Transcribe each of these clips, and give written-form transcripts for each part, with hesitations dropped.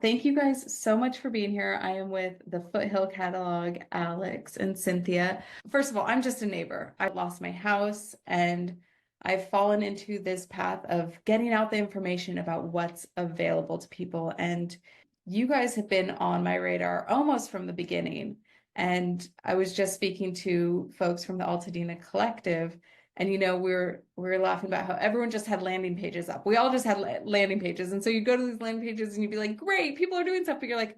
Thank you guys so much for being here. I am with the Foothill Catalog, Alex and Cynthia. First of all, I'm just a neighbor. I lost my house and I've fallen into this path of getting out the information about what's available to people. And you guys have been on my radar almost from the beginning. And I was just speaking to folks from the Altadena Collective. And we were laughing about how everyone just had landing pages up. We all just had landing pages. And so you go to these landing pages and you'd be like, great, people are doing stuff. But you're like,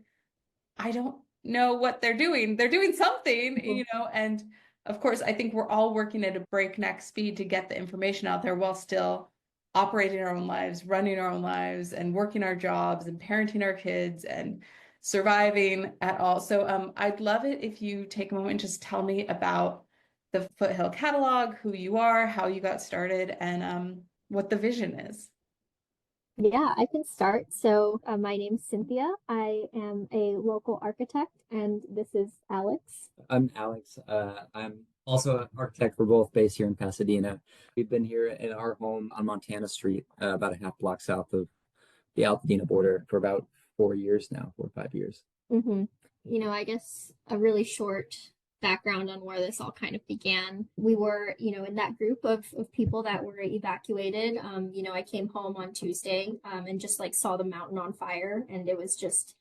I don't know what they're doing. They're doing something, and of course, I think we're all working at a breakneck speed to get the information out there while still operating our own lives, running our own lives, and working our jobs and parenting our kids and surviving at all. So I'd love it if you take a moment and just tell me about the Foothill Catalog, who you are, how you got started, and what the vision is. Yeah, I can start. My name's Cynthia. I am a local architect, and this is Alex. I'm Alex. I'm also an architect. We're both based here in Pasadena. We've been here in our home on Montana Street, about a half block south of the Altadena border for about 4 years now, 4 or 5 years. hmm I guess a really short background on where this all kind of began. We were, in that group of people that were evacuated. I came home on Tuesday, and just like saw the mountain on fire, and it was just,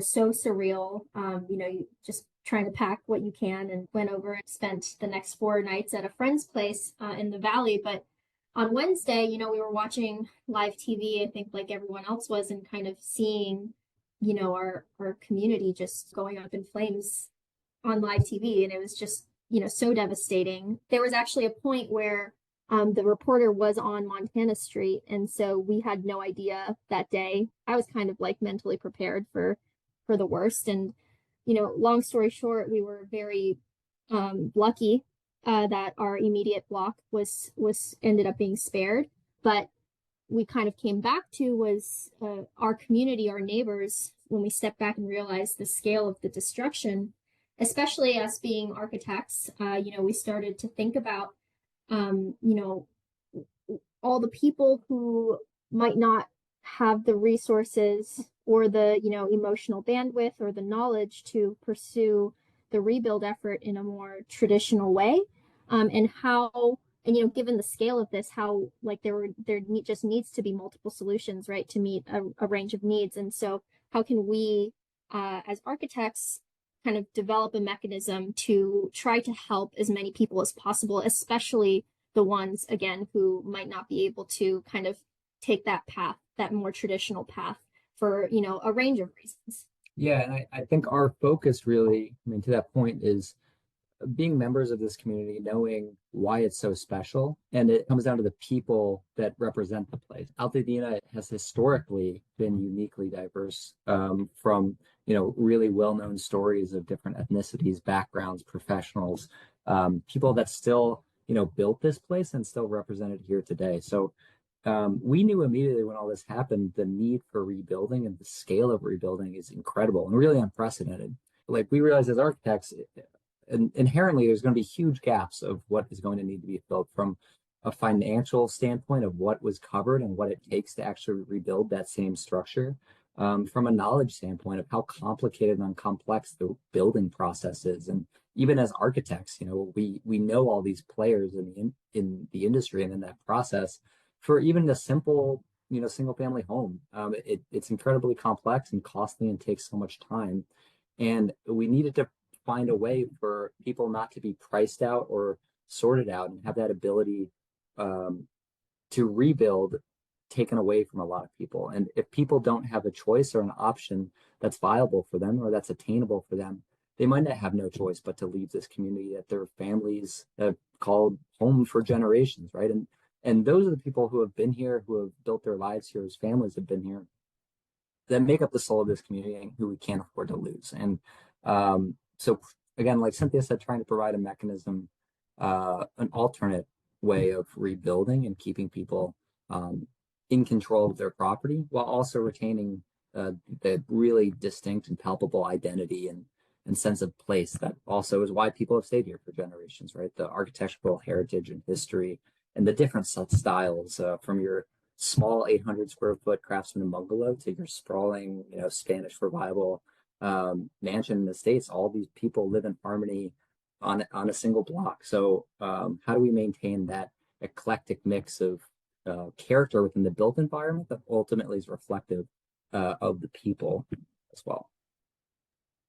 so surreal. You just trying to pack what you can and went over and spent the next 4 nights at a friend's place in the valley. But on Wednesday, we were watching live TV, I think like everyone else was, and kind of seeing, our community just going up in flames on live TV, and it was just, so devastating. There was actually a point where the reporter was on Montana Street, and so we had no idea that day. I was kind of like mentally prepared for the worst, and long story short, we were very lucky that our immediate block was ended up being spared, but we kind of came back to was our community, our neighbors, when we stepped back and realized the scale of the destruction, especially us being architects. We started to think about, all the people who might not have the resources or the, emotional bandwidth or the knowledge to pursue the rebuild effort in a more traditional way. And how, and given the scale of this, how like just needs to be multiple solutions, right, to meet a range of needs. And so how can we, as architects, kind of develop a mechanism to try to help as many people as possible, especially the ones, again, who might not be able to kind of take that path, that more traditional path for, a range of reasons. Yeah, and I think our focus really, I mean, to that point is being members of this community, knowing why it's so special. And it comes down to the people that represent the place. Altadena has historically been uniquely diverse, from, really well-known stories of different ethnicities, backgrounds, professionals, people that still, built this place and still represented here today. So we knew immediately when all this happened, the need for rebuilding and the scale of rebuilding is incredible and really unprecedented. Like we realized as architects, inherently there's going to be huge gaps of what is going to need to be filled from a financial standpoint of what was covered and what it takes to actually rebuild that same structure, from a knowledge standpoint of how complicated and complex the building process is. And even as architects, we know all these players in the industry and in that process. For even a simple, single family home, it's incredibly complex and costly and takes so much time. And we needed to find a way for people not to be priced out or sorted out and have that ability to rebuild taken away from a lot of people. And if people don't have a choice or an option that's viable for them or that's attainable for them, they might not have no choice but to leave this community that their families have called home for generations, right? And those are the people who have been here, who have built their lives here, whose families have been here, that make up the soul of this community and who we can't afford to lose. And so again, like Cynthia said, trying to provide a mechanism, an alternate way of rebuilding and keeping people in control of their property while also retaining the really distinct and palpable identity and sense of place that also is why people have stayed here for generations, right? The architectural heritage and history and the different styles, from your small 800 square foot craftsman bungalow to your sprawling, Spanish revival mansion in the States. All these people live in harmony on a single block. So how do we maintain that eclectic mix of character within the built environment that ultimately is reflective of the people as well?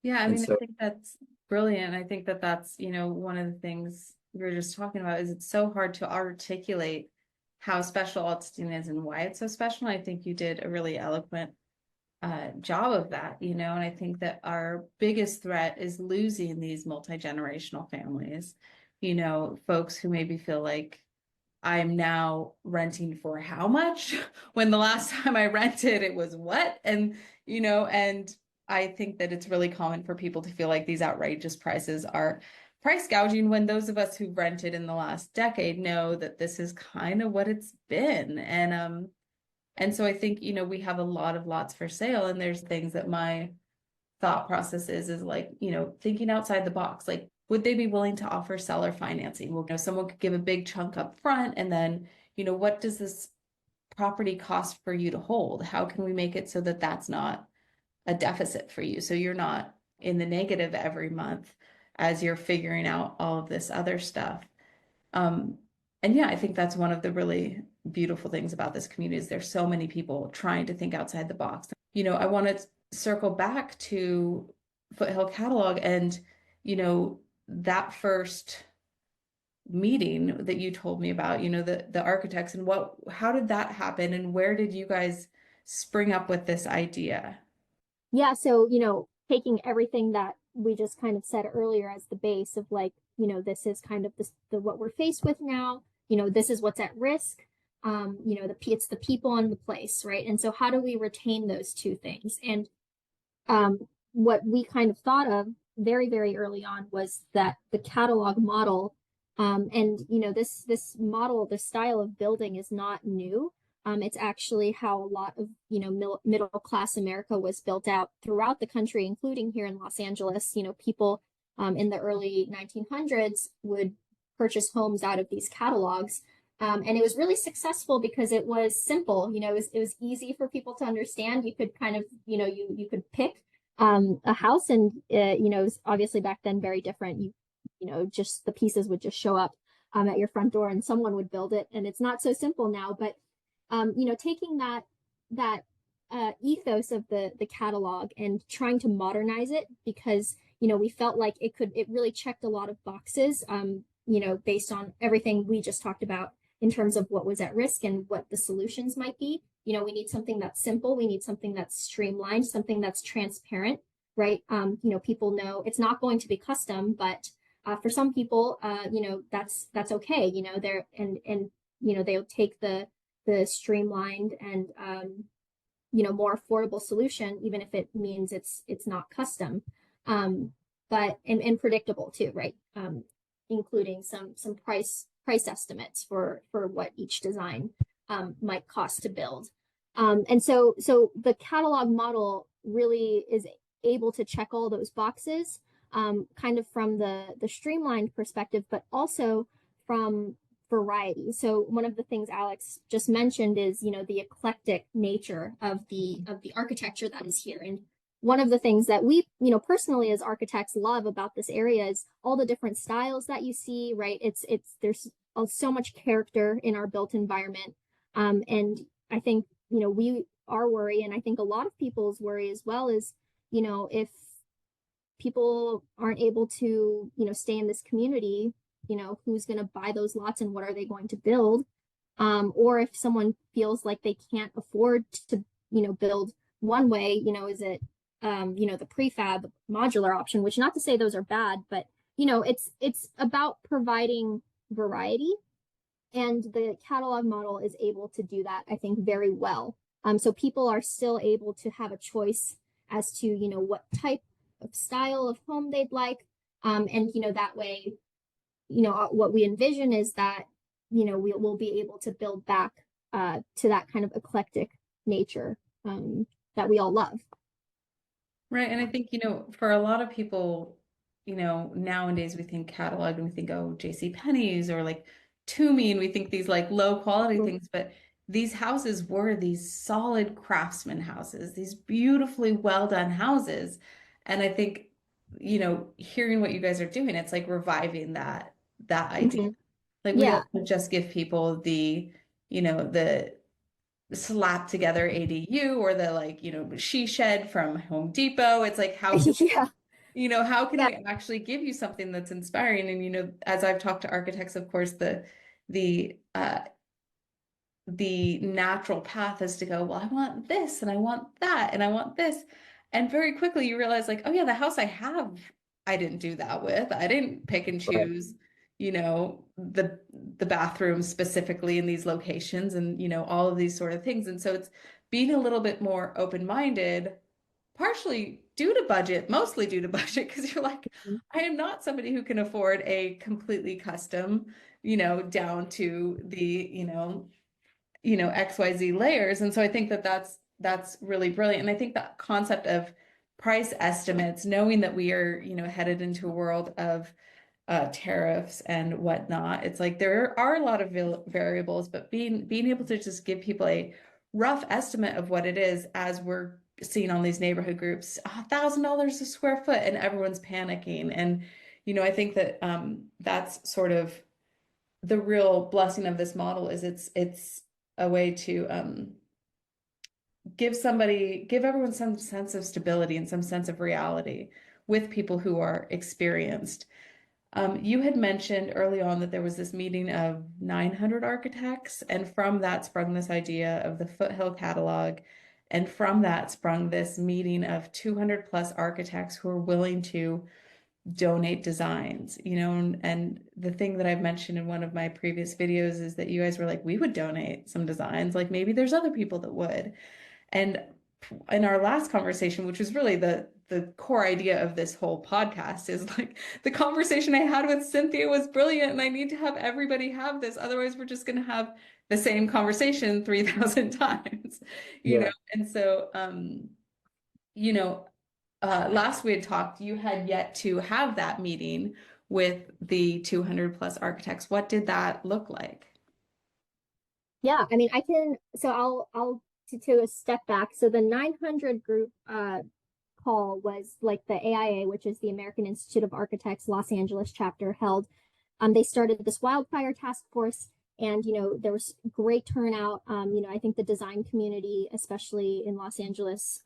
Yeah, I And mean, I so, think that's brilliant. I think that that's, one of the things we were just talking about is it's so hard to articulate how special Altadena is and why it's so special. And I think you did a really eloquent job of that, and I think that our biggest threat is losing these multi-generational families, folks who maybe feel like I'm now renting for how much when the last time I rented it was what? And I think that it's really common for people to feel like these outrageous prices are price gouging when those of us who rented in the last decade know that this is kind of what it's been. And so I think, we have a lot of lots for sale, and there's things that my thought process is like, thinking outside the box. Like, would they be willing to offer seller financing? Well, someone could give a big chunk up front, and then, what does this property cost for you to hold? How can we make it so that that's not a deficit for you? So you're not in the negative every month as you're figuring out all of this other stuff. Um, and yeah, I think that's one of the really beautiful things about this community is there's so many people trying to think outside the box. I want to circle back to Foothill Catalog and, that first meeting that you told me about, the architects and how did that happen and where did you guys spring up with this idea? Yeah, so, taking everything that we just kind of said earlier as the base of like, this is kind of the what we're faced with now, this is what's at risk. It's the people and the place, right? And so how do we retain those two things? And what we kind of thought of very, very early on was that the catalog model, and this model, the style of building is not new. It's actually how a lot of middle class America was built out throughout the country, including here in Los Angeles. People in the early 1900s would purchase homes out of these catalogs. And it was really successful because it was simple. It was easy for people to understand. You could kind of, you could pick a house, and it was obviously back then very different. Just the pieces would just show up at your front door, and someone would build it. And it's not so simple now, but taking that ethos of the catalog and trying to modernize it because we felt like it really checked a lot of boxes. Based on everything we just talked about in terms of what was at risk and what the solutions might be. We need something that's simple. We need something that's streamlined, something that's transparent, right? People know it's not going to be custom, but for some people, that's okay. They'll take the streamlined and more affordable solution, even if it means it's not custom, but and predictable too, right? Including some price estimates for what each design might cost to build. And so the catalog model really is able to check all those boxes, kind of from the streamlined perspective, but also from variety. So one of the things Alex just mentioned is, the eclectic nature of the architecture that is here. And one of the things that we, personally as architects love about this area is all the different styles that you see, right? There's so much character in our built environment. And I think, our worry, and I think a lot of people's worry as well is, if people aren't able to, stay in this community, who's going to buy those lots and what are they going to build? Or if someone feels like they can't afford to, build one way, is it, the prefab modular option, which not to say those are bad, but, it's about providing variety. And the catalog model is able to do that, I think, very well. So people are still able to have a choice as to, what type of style of home they'd like. And, that way, what we envision is that, we'll be able to build back to that kind of eclectic nature that we all love. Right. And I think, for a lot of people, nowadays we think catalog and we think, oh, J.C. Penney's or like Toomey, and we think these like low quality things, but these houses were these solid craftsman houses, these beautifully well done houses. And I think, hearing what you guys are doing, it's like reviving that idea. Hmm. Like we Yeah. don't just give people the slap together ADU or the like, she shed from Home Depot. It's like Yeah. how can Yeah. we actually give you something that's inspiring? And as I've talked to architects, of course, the the natural path is to go, well, I want this and I want that and I want this. And very quickly you realize like, oh yeah, the house I have, I didn't do that with. I didn't pick and Right. choose, the bathroom specifically in these locations and, all of these sort of things. And so it's being a little bit more open-minded, partially due to budget, mostly due to budget, because you're like, I am not somebody who can afford a completely custom, down to the, XYZ layers. And so I think that that's really brilliant. And I think that concept of price estimates, knowing that we are, headed into a world of tariffs and whatnot, it's like there are a lot of variables, but being able to just give people a rough estimate of what it is, as we're seeing on these neighborhood groups, $1,000 a square foot, and everyone's panicking. And I think that that's sort of the real blessing of this model, is it's a way to give everyone some sense of stability and some sense of reality with people who are experienced. You had mentioned early on that there was this meeting of 900 architects, and from that sprung this idea of the Foothill Catalog, and from that sprung this meeting of 200 plus architects who are willing to donate designs, and the thing that I've mentioned in one of my previous videos is that you guys were like, we would donate some designs, like maybe there's other people that would. And in our last conversation, which was really the core idea of this whole podcast, is like the conversation I had with Cynthia was brilliant, and I need to have everybody have this. Otherwise, we're just going to have the same conversation 3,000 times, Yeah. And so, you know, last we had talked, you had yet to have that meeting with the 200 plus architects. What did that look like? Yeah, I mean, I can, so I'll to a step back. So the 900 group call was like the AIA, which is the American Institute of Architects Los Angeles chapter, held. They started this wildfire task force, and there was great turnout. I think the design community, especially in Los Angeles,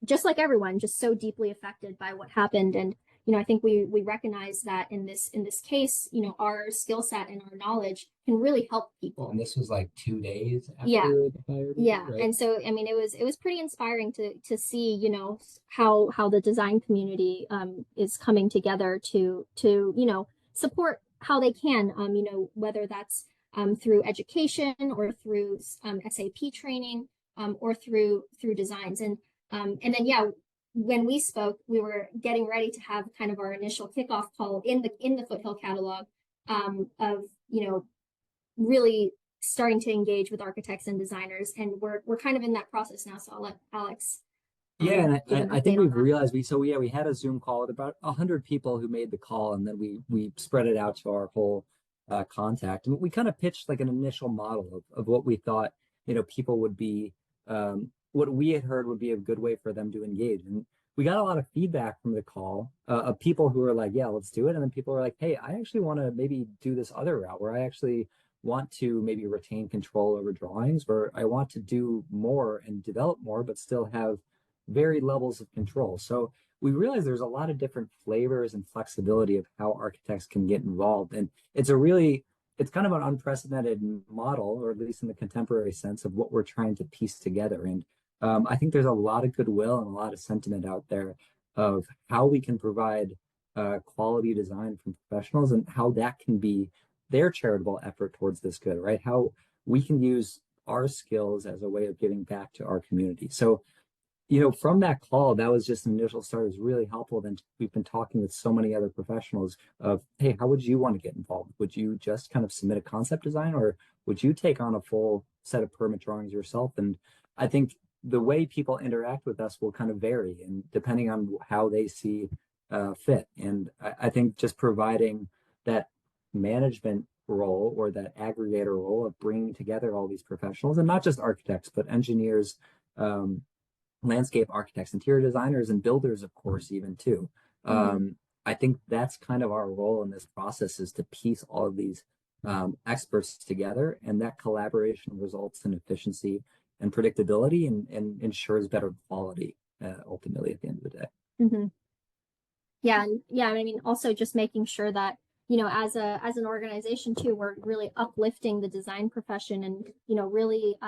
just like everyone, just so deeply affected by what happened. And I think we recognize that in this case, our skill set and our knowledge can really help people. And this was like 2 days Yeah. after the fire, Yeah. right? And so I mean it was pretty inspiring to see, how the design community is coming together to support how they can, whether that's through education or through SAP training, or through designs. And then yeah, when we spoke, we were getting ready to have kind of our initial kickoff call in the Foothill Catalog, of really starting to engage with architects and designers, and we're kind of in that process now. So I'll let Alex Yeah, and give an I think update on we've that. realized we had a Zoom call with about 100 people who made the call, and then we spread it out to our whole contact, and we kind of pitched like an initial model of what we thought people would be, what we had heard would be a good way for them to engage. And we got a lot of feedback from the call, of people who were like, yeah, let's do it, and then people were like, hey, I actually want to maybe do this other route where I actually want to maybe retain control over drawings, where I want to do more and develop more, but still have varied levels of control. So we realize there's a lot of different flavors and flexibility of how architects can get involved. And it's kind of an unprecedented model, or at least in the contemporary sense, of what we're trying to piece together. And I think there's a lot of goodwill and a lot of sentiment out there of how we can provide quality design from professionals, and how that can be their charitable effort towards this good, right? How we can use our skills as a way of giving back to our community. So from that call, that was just an initial start. It was really helpful. Then we've been talking with so many other professionals of, hey, how would you want to get involved? Would you just kind of submit a concept design, or would you take on a full set of permit drawings yourself? And I think the way people interact with us will kind of vary, and depending on how they see fit. And I think just providing that management role or that aggregator role of bringing together all these professionals, and not just architects, but engineers, um, landscape architects, interior designers, and builders, of course, even too. Mhm. I think that's kind of our role in this process, is to piece all of these experts together, and that collaboration results in efficiency and predictability, and ensures better quality ultimately at the end of the day. Mhm. Yeah, and yeah, I mean, also just making sure that, you know, as an organization too, we're really uplifting the design profession and, you know, really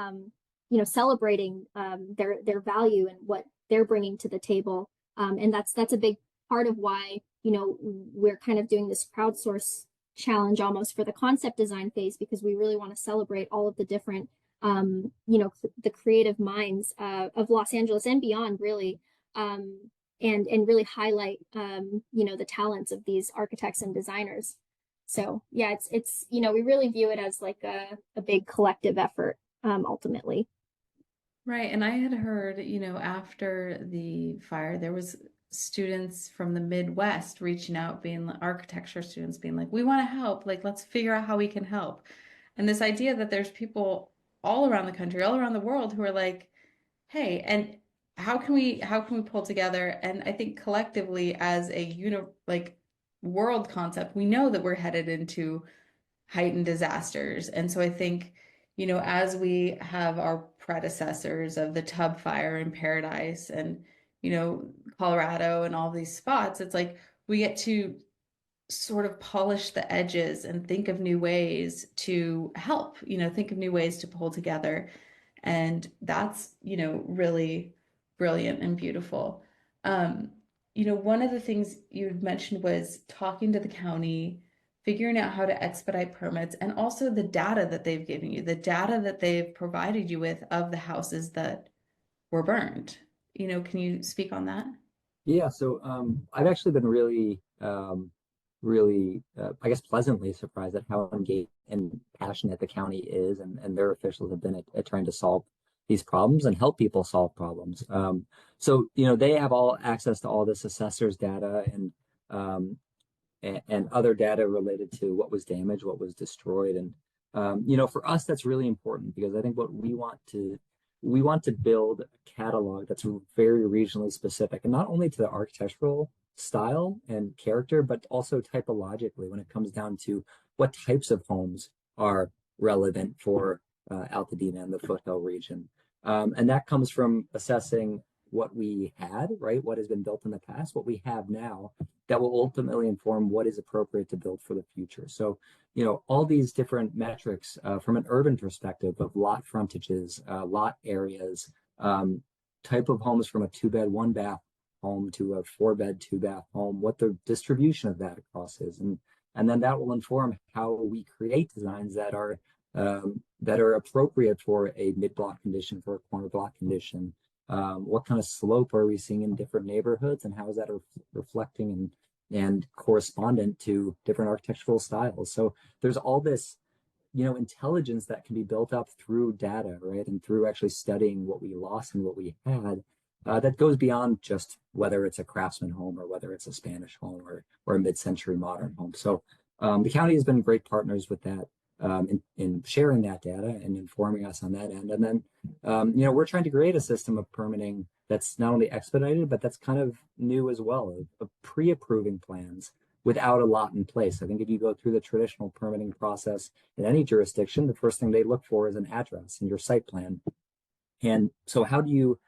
you know, celebrating their value and what they're bringing to the table. And that's a big part of why, you know, we're kind of doing this crowdsource challenge almost for the concept design phase, because we really want to celebrate all of the different you know, the creative minds of Los Angeles and beyond, really. Um, and really highlight you know, the talents of these architects and designers. So yeah, it's you know, we really view it as like a big collective effort ultimately. Right. And I had heard, after the fire, there was students from the Midwest reaching out, being architecture students being like, we want to help. Like, let's figure out how we can help. And this idea that there's people all around the country, all around the world who are like, hey, and how can we pull together? And I think collectively as a world concept, we know that we're headed into heightened disasters. And so I think, as we have our predecessors of the tub fire in Paradise and, Colorado and all these spots, it's like we get to sort of polish the edges and think of new ways to help, think of new ways to pull together. And that's, really brilliant and beautiful. Um, one of the things you had mentioned was talking to the county, figuring out how to expedite permits, and also the data that they've given you, the data that they've provided you with of the houses that were burned. Can you speak on that? Yeah, so I've actually been really, I guess, pleasantly surprised at how engaged and passionate the county is, and their officials have been at trying to solve these problems and help people solve problems. So, they have all access to all this assessor's data um, and other data related to what was damaged, what was destroyed. And, for us, that's really important, because I think what we want to build a catalog that's very regionally specific, and not only to the architectural style and character, but also typologically when it comes down to what types of homes are relevant for Altadena and the Foothill region. And that comes from assessing what we had, right? What has been built in the past, what we have now, that will ultimately inform what is appropriate to build for the future. So, all these different metrics from an urban perspective of lot frontages, lot areas, type of homes from a 2-bed, 1-bath home to a 4-bed, 2-bath home, what the distribution of that across is. And then that will inform how we create designs that are appropriate for a mid-block condition, for a corner block condition. What kind of slope are we seeing in different neighborhoods, and how is that reflecting and correspondent to different architectural styles? So there's all this, intelligence that can be built up through data, right? And through actually studying what we lost and what we had, that goes beyond just whether it's a craftsman home or whether it's a Spanish home or a mid-century modern home. So the county has been great partners with that, in sharing that data and informing us on that end. And then, we're trying to create a system of permitting that's not only expedited, but that's kind of new as well, of pre-approving plans without a lot in place. I think if you go through the traditional permitting process in any jurisdiction, the first thing they look for is an address in your site plan. And so how do you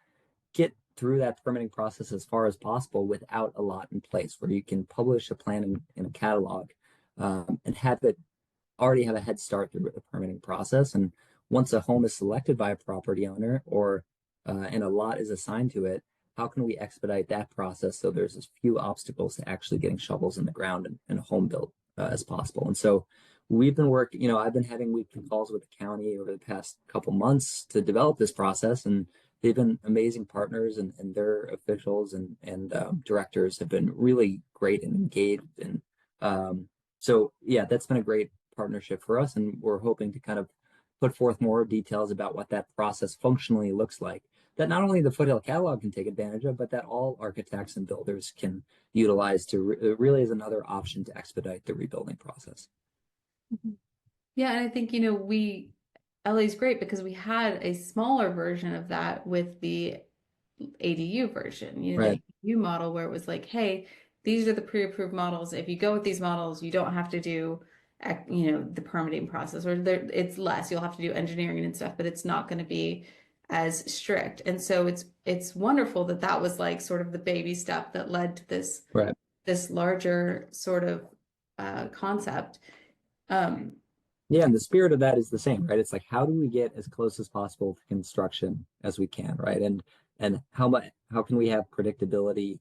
get through that permitting process as far as possible without a lot in place, where you can publish a plan in a catalog, and have it already have a head start through the permitting process? And once a home is selected by a property owner, or and a lot is assigned to it, how can we expedite that process so there's as few obstacles to actually getting shovels in the ground and a home built as possible? And so we've been working, I've been having weekly calls with the county over the past couple months to develop this process, and they've been amazing partners, and their officials and directors have been really great and engaged. And so, yeah, that's been a great partnership for us, and we're hoping to kind of put forth more details about what that process functionally looks like, that not only the Foothill Catalog can take advantage of, but that all architects and builders can utilize to really as another option to expedite the rebuilding process. Mhm. Yeah, and I think, LA's great because we had a smaller version of that with the ADU version, the Right. ADU model where it was like, hey, these are the pre-approved models. If you go with these models, you don't have to do, the permitting process, or it's less. You'll have to do engineering and stuff, but it's not going to be as strict. And so it's wonderful that that was like sort of the baby step that led to Right. this larger sort of concept. Um, Yeah, and the spirit of that is the same, right? It's like how do we get as close as possible to construction as we can, right? And how can we have predictability,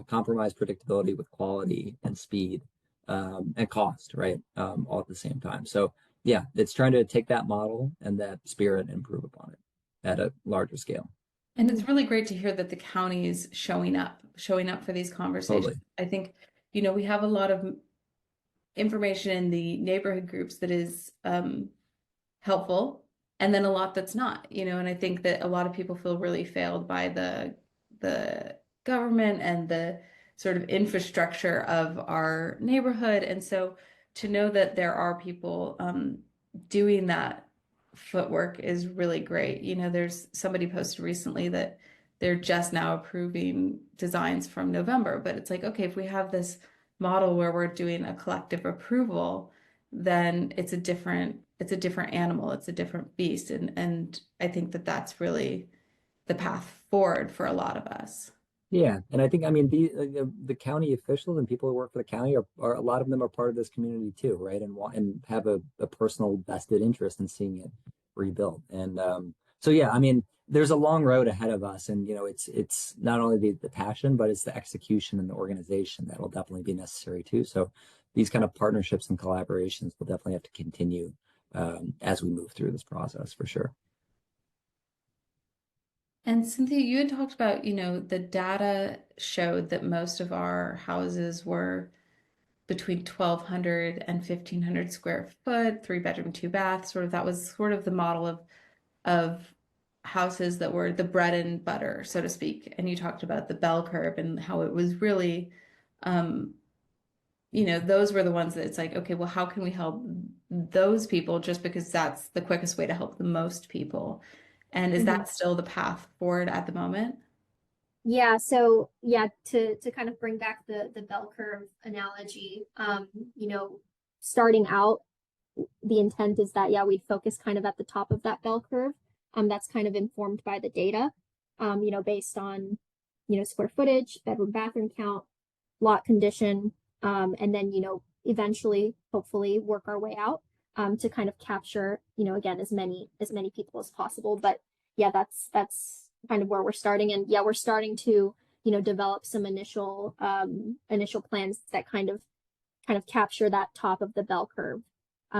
compromise predictability with quality and speed, and cost, right? All at the same time. So yeah, it's trying to take that model and that spirit and improve upon it at a larger scale. And it's really great to hear that the county is showing up for these conversations. Totally. I think, we have a lot of information in the neighborhood groups that is helpful, and then a lot that's not, and I think that a lot of people feel really failed by the government and the sort of infrastructure of our neighborhood. And so to know that there are people doing that footwork is really great. There's somebody posted recently that they're just now approving designs from November, but it's like, okay, if we have this model where we're doing a collective approval, then it's a different animal, it's a different beast, and I think that that's really the path forward for a lot of us. Yeah, and I think the county officials and people who work for the county are a lot of them are part of this community too, right? And have a personal vested interest in seeing it rebuilt. And so yeah, there's a long road ahead of us, and it's not only the passion, but it's the execution and the organization that will definitely be necessary too. So these kind of partnerships and collaborations will definitely have to continue as we move through this process for sure. And Cynthia, you had talked about, the data showed that most of our houses were between 1,200 and 1,500 square foot, three bedroom, two bath, sort of that was sort of the model of houses that were the bread and butter, so to speak. And you talked about the bell curve and how it was really, um, those were the ones that it's like, okay, well, how can we help those people just because that's the quickest way to help the most people? And is Mhm. that still the path forward at the moment? Yeah, so yeah, to kind of bring back the bell curve analogy, starting out, the intent is that yeah, we'd focus kind of at the top of that bell curve. That's kind of informed by the data, based on, square footage, bedroom bathroom count, lot condition, and then, eventually, hopefully work our way out, to kind of capture, again, as many people as possible. But yeah, that's kind of where we're starting. And yeah, we're starting to, develop some initial plans that kind of capture that top of the bell curve,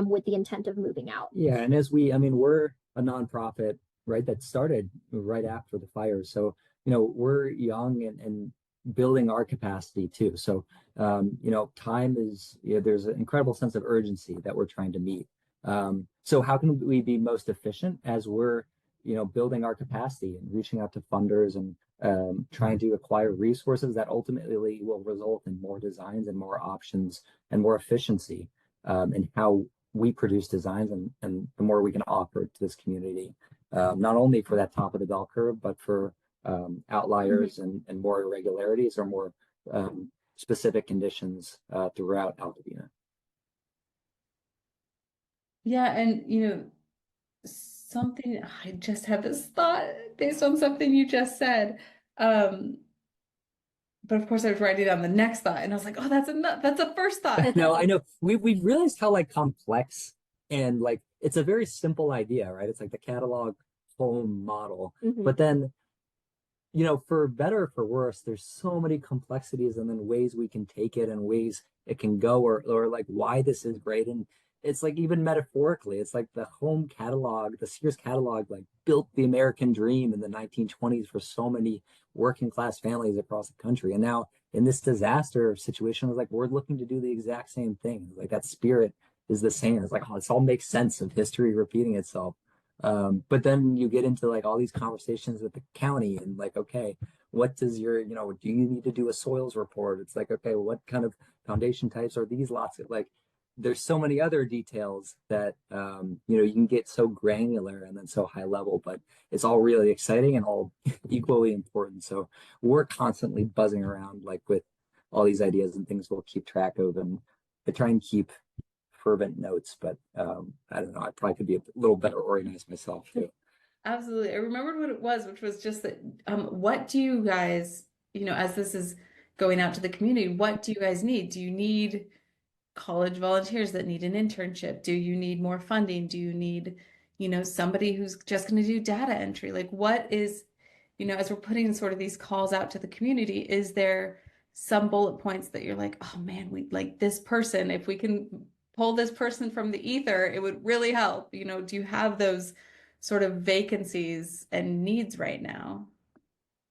with the intent of moving out. Yeah, and we're a nonprofit, right, that started right after the fires. So, we're young and building our capacity too. So, time is, there's an incredible sense of urgency that we're trying to meet. So how can we be most efficient as we're, building our capacity and reaching out to funders and trying to acquire resources that ultimately will result in more designs and more options and more efficiency in how we produce designs and the more we can offer to this community, not only for that top of the bell curve, but for outliers and more irregularities or more specific conditions throughout Altadena. Yeah, and something I just had this thought based on something you just said. Um, but of course I was writing down the next thought and I was like, oh, that's a first thought. No, I know we've realized how like complex and like it's a very simple idea, right? It's like the catalog home model, Mhm. but then for better or for worse, there's so many complexities and then ways we can take it and ways it can go or like why this is great. And it's like even metaphorically, it's like the home catalog, the Sears catalog, like built the American dream in the 1920s for so many working class families across the country. And now in this disaster situation, it's like we're looking to do the exact same thing. Like that spirit is the same. It's like, oh, this all makes sense of history repeating itself. But then you get into like all these conversations with the county and like, okay, what does do you need to do a soils report? It's like, okay, what kind of foundation types are these lots of like, there's so many other details that you can get so granular and then so high level, but it's all really exciting and all equally important. So we're constantly buzzing around like with all these ideas and things we'll keep track of, and I try and keep fervent notes, but I don't know, I probably could be a little better organized myself too. Absolutely. I remembered what it was, which was just that what do you guys, as this is going out to the community, what do you guys need? Do you need college volunteers that need an internship? Do you need more funding? Do you need, somebody who's just going to do data entry? Like what is, as we're putting sort of these calls out to the community, is there some bullet points that you're like, oh man, we like this person, if we can pull this person from the ether, it would really help. Do you have those sort of vacancies and needs right now?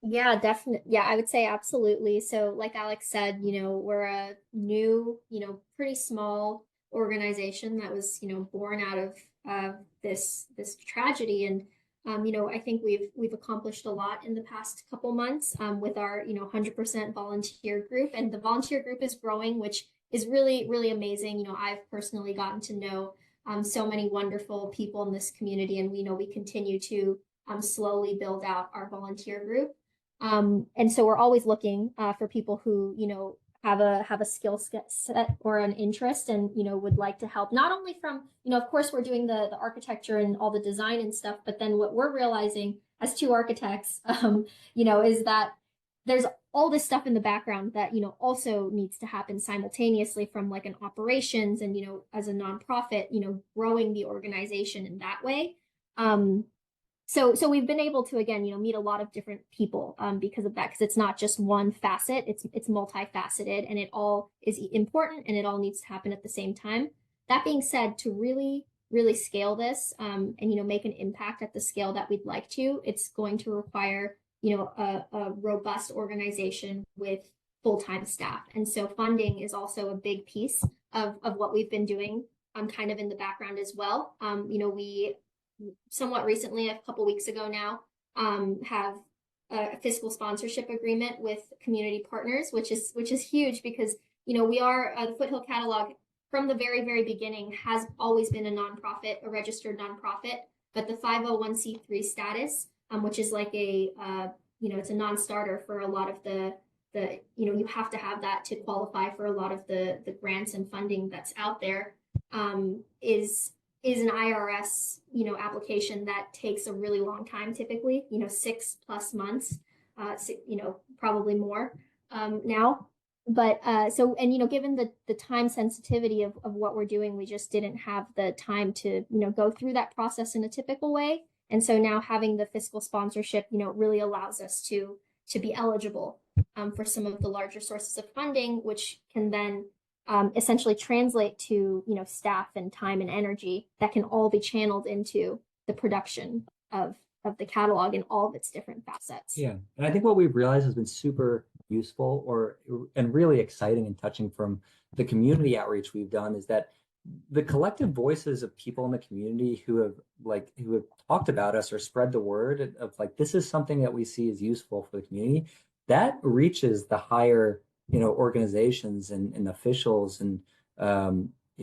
Yeah, definitely. Yeah, I would say absolutely. So, like Alex said, we're a new, pretty small organization that was, born out of this tragedy, and I think we've accomplished a lot in the past couple months with our 100% volunteer group, and the volunteer group is growing, which is really really amazing. I've personally gotten to know so many wonderful people in this community, and we continue to slowly build out our volunteer group. And so we're always looking for people who, have a skill set or an interest and, would like to help. Not only from, of course, we're doing the architecture and all the design and stuff, but then what we're realizing as two architects, is that there's all this stuff in the background that, also needs to happen simultaneously from like an operations and, as a nonprofit, growing the organization in that way. So we've been able to, again, meet a lot of different people because of that, because it's not just one facet, it's multifaceted, and it all is important and it all needs to happen at the same time. That being said, to really really scale this and make an impact at the scale that we'd like to, it's going to require a robust organization with full-time staff. And so funding is also a big piece of what we've been doing kind of in the background as well. We somewhat recently, a couple weeks ago now, have a fiscal sponsorship agreement with community partners, which is huge because we are the Foothill Catalog from the very very beginning has always been a nonprofit, a registered nonprofit, but the 501c3 status, which is like a it's a non-starter for a lot of the you have to have that to qualify for a lot of the grants and funding that's out there, is an IRS, application that takes a really long time, typically, 6+ months, probably more now. But given the time sensitivity of what we're doing, we just didn't have the time to, go through that process in a typical way. And so now having the fiscal sponsorship, really allows us to be eligible for some of the larger sources of funding, which can then essentially translate to staff and time and energy that can all be channeled into the production of the catalog in all of its different facets. Yeah, and I think what we've realized has been super useful and really exciting and touching from the community outreach we've done is that the collective voices of people in the community who have talked about us or spread the word of like this is something that we see as useful for the community, that reaches the higher organizations and officials and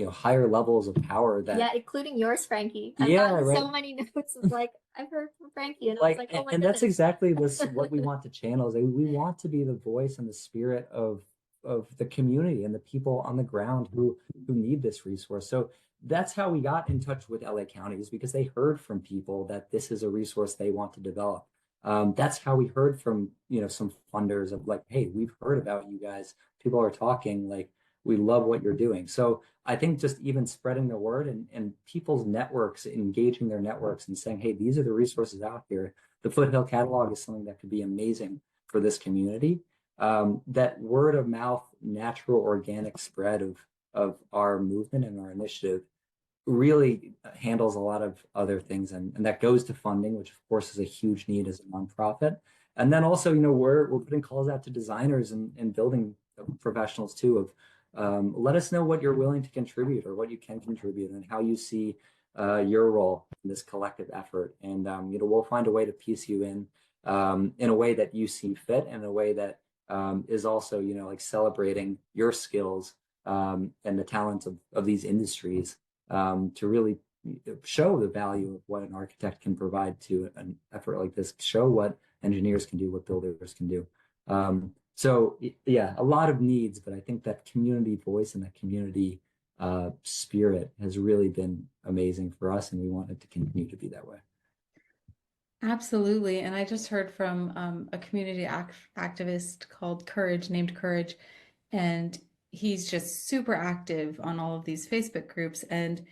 higher levels of power that including yours, Frankie. I've gotten so many notes of like I've heard from Frankie, and I was like, oh my and goodness. That's exactly what we want to channel is we want to be the voice and the spirit of the community and the people on the ground who need this resource. So that's how we got in touch with LA County, is because they heard from people that this is a resource they want to develop. That's how we heard from some funders of like, hey, we've heard about you guys. People are talking, like we love what you're doing. So I think just even spreading the word and people's networks, engaging their networks and saying, hey, these are the resources out here. The Foothill Catalog is something that could be amazing for this community. That word of mouth, natural, organic spread of our movement and our initiative really handles a lot of other things, and that goes to funding, which of course is a huge need as a nonprofit. And then also, we're putting calls out to designers and building professionals too of let us know what you're willing to contribute or what you can contribute and how you see your role in this collective effort. And we'll find a way to piece you in a way that you see fit, and in a way that is also like celebrating your skills and the talents of these industries to really show the value of what an architect can provide to an effort like this, show what engineers can do, what builders can do. So yeah, a lot of needs, but I think that community voice and that community spirit has really been amazing for us, and we want it to continue to be that way. Absolutely. And I just heard from a community activist called Courage, named Courage, and he's just super active on all of these Facebook groups and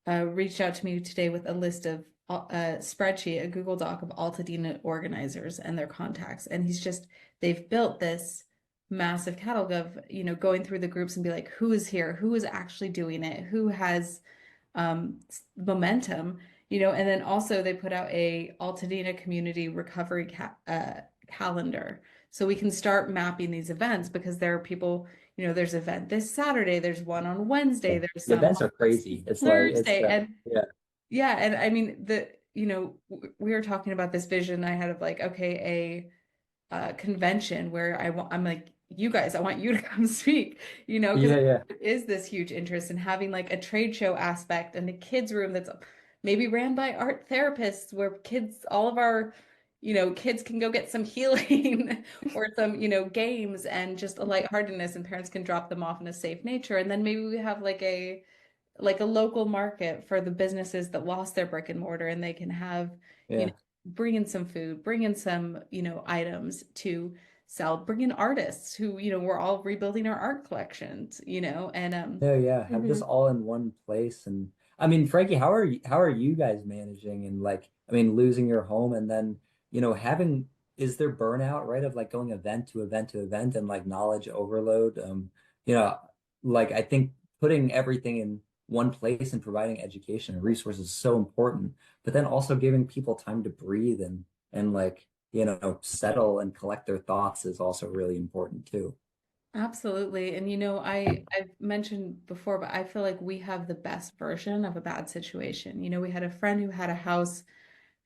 reached out to me today with a list of a spreadsheet, a Google Doc of Altadena organizers and their contacts. And they've built this massive catalog of, going through the groups and be like, who is here? Who is actually doing it? Who has momentum? And then also they put out a Altadena community recovery calendar. So we can start mapping these events because there are people, there's an event this Saturday, there's one on Wednesday, there's The some events on are crazy. It's like Thursday. And yeah, yeah, and I mean we were talking about this vision I had of like, okay, a convention where I'm like, you guys, I want you to come speak, because yeah. there is this huge interest in having like a trade show aspect and a kids room that's maybe ran by art therapists where all of our, kids can go get some healing or some, games and just a lightheartedness, and parents can drop them off in a safe nature. And then maybe we have like a local market for the businesses that lost their brick and mortar, and they can have, Yeah. bring in some food, bring in some, items to sell, bring in artists who, we're all rebuilding our art collections, and No, yeah, have this Mhm. all in one place. And I mean, Frankie, how are you guys managing, and like, I mean, losing your home and then, having, is there burnout, right? Of like going event to event to event and like knowledge overload. You know, like I think putting everything in one place and providing education and resources is so important, but then also giving people time to breathe and like, settle and collect their thoughts is also really important too. absolutely. And I've mentioned before, but I feel like we have the best version of a bad situation. We had a friend who had a house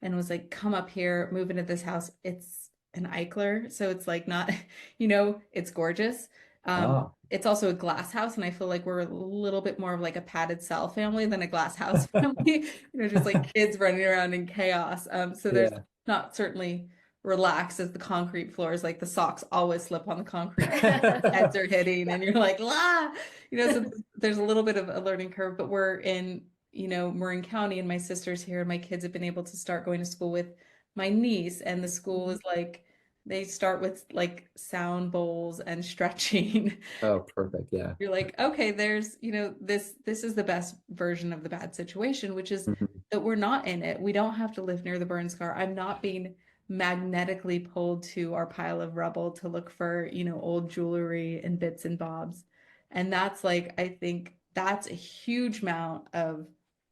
and was like, come up here, move into this house. It's an Eichler, so it's like not, it's gorgeous. Ah. It's also a glass house, and I feel like we're a little bit more of like a padded cell family than a glass house family, just like kids running around in chaos. So there's Yeah. not certainly relaxed as the concrete floors, like the socks always slip on the concrete, heads are hitting, and you're like, la, so there's a little bit of a learning curve, but we're in Marin County, and my sister's here, and my kids have been able to start going to school with my niece, and the school is like they start with like sound bowls and stretching. Oh, perfect. Yeah. You're like, okay, there's, this is the best version of the bad situation, which is Mhm. that we're not in it. We don't have to live near the burn scar. I'm not being magnetically pulled to our pile of rubble to look for, old jewelry and bits and bobs. And that's like, I think that's a huge amount of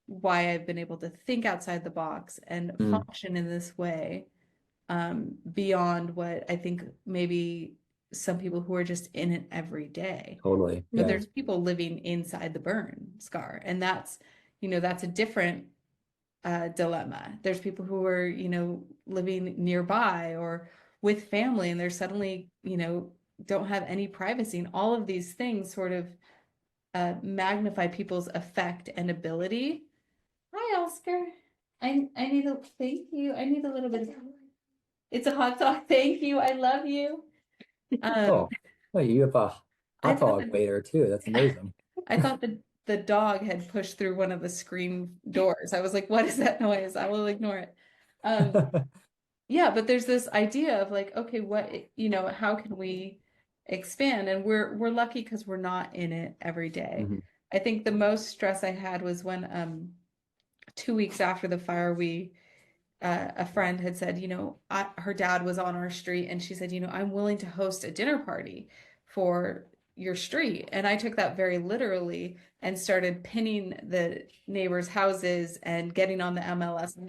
why I've been able to think outside the box and Mm, function in this way, beyond what I think maybe some people who are just in it every day. totally. But Yeah. there's people living inside the burn scar, and that's a different dilemma. There's people who are, living nearby or with family, and they're suddenly, don't have any privacy, and all of these things sort of magnify people's effect and ability. Hi, Oscar. I need a thank you. I need a little bit of it's a hot dog. Thank you. I love you. Um, Oh, well, you have a I hot thought dog waiter too. That's amazing. I thought the dog had pushed through one of the screen doors. I was like, what is that noise? I will ignore it. Um, yeah, but there's this idea of like, okay, how can we expand? And we're lucky because we're not in it every day. Mhm. I think the most stress I had was when 2 weeks after the fire, a friend had said, her dad was on our street, and she said, I'm willing to host a dinner party for your street. And I took that very literally and started pinning the neighbors' houses and getting on the MLS and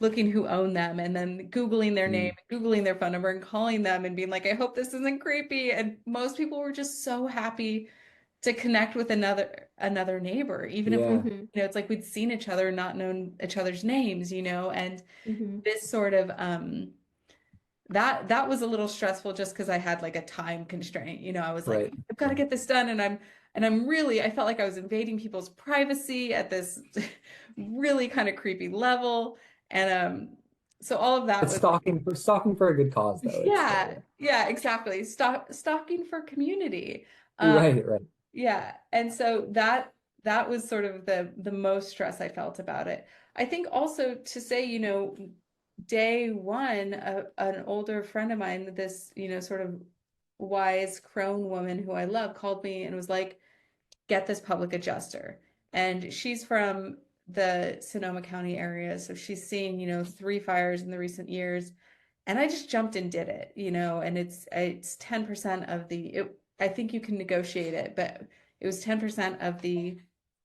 looking who owned them, and then Googling their name, Mm. Googling their phone number, and calling them and being like, I hope this isn't creepy. And most people were just so happy to connect with another neighbor, even if Yeah. Mhm. it's like we'd seen each other, not known each other's names, and Mhm. this sort of that was a little stressful just because I had like a time constraint. I was like, Right. I've got to get this done, and I'm really, I felt like I was invading people's privacy at this really kind of creepy level. And so all of that But was, stalking for a good cause though. It's yeah, yeah, exactly. Stalking for community. Um, right, right. yeah. And so that was sort of the most stress I felt about it. I think also to say, day one, an older friend of mine, this, sort of wise crone woman who I love, called me and was like, get this public adjuster. And she's from the Sonoma County area. So she's seen, 3 fires in the recent years. And I just jumped and did it, and it's 10% of I think you can negotiate it, but it was 10% of the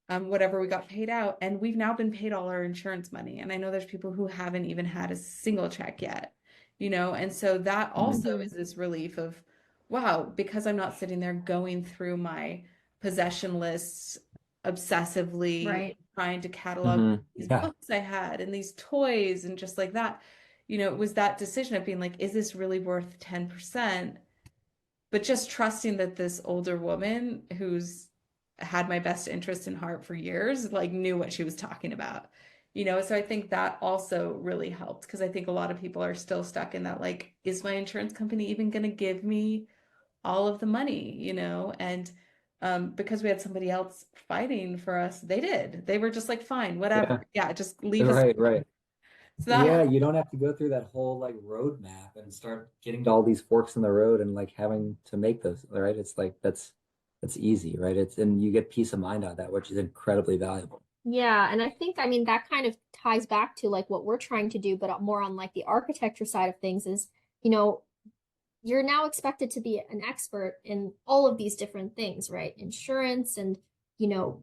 whatever we got paid out. And we've now been paid all our insurance money. And I know there's people who haven't even had a single check yet, and so that also Mhm. is this relief of, wow, because I'm not sitting there going through my possession lists obsessively Right. trying to catalog Hmm. these Yeah. books I had and these toys and just like that. It was that decision of being like, is this really worth 10%? But just trusting that this older woman who's had my best interest in heart for years, like knew what she was talking about. So I think that also really helped because I think a lot of people are still stuck in that, like, is my insurance company even going to give me all of the money, And because we had somebody else fighting for us, they did. They were just like, fine, Yeah. whatever. Yeah, just leave us. Right, right. So that Yeah, helped. you don't have to go through that whole like roadmap and start getting to all these forks in the road and like having to make those, right? It's like that's easy, right? It's and you get peace of mind out of that, which is incredibly valuable. Yeah, and I think, I mean, that kind of ties back to like what we're trying to do, but more on like the architecture side of things is, you know, you're now expected to be an expert in all of these different things, right? Insurance and, you know,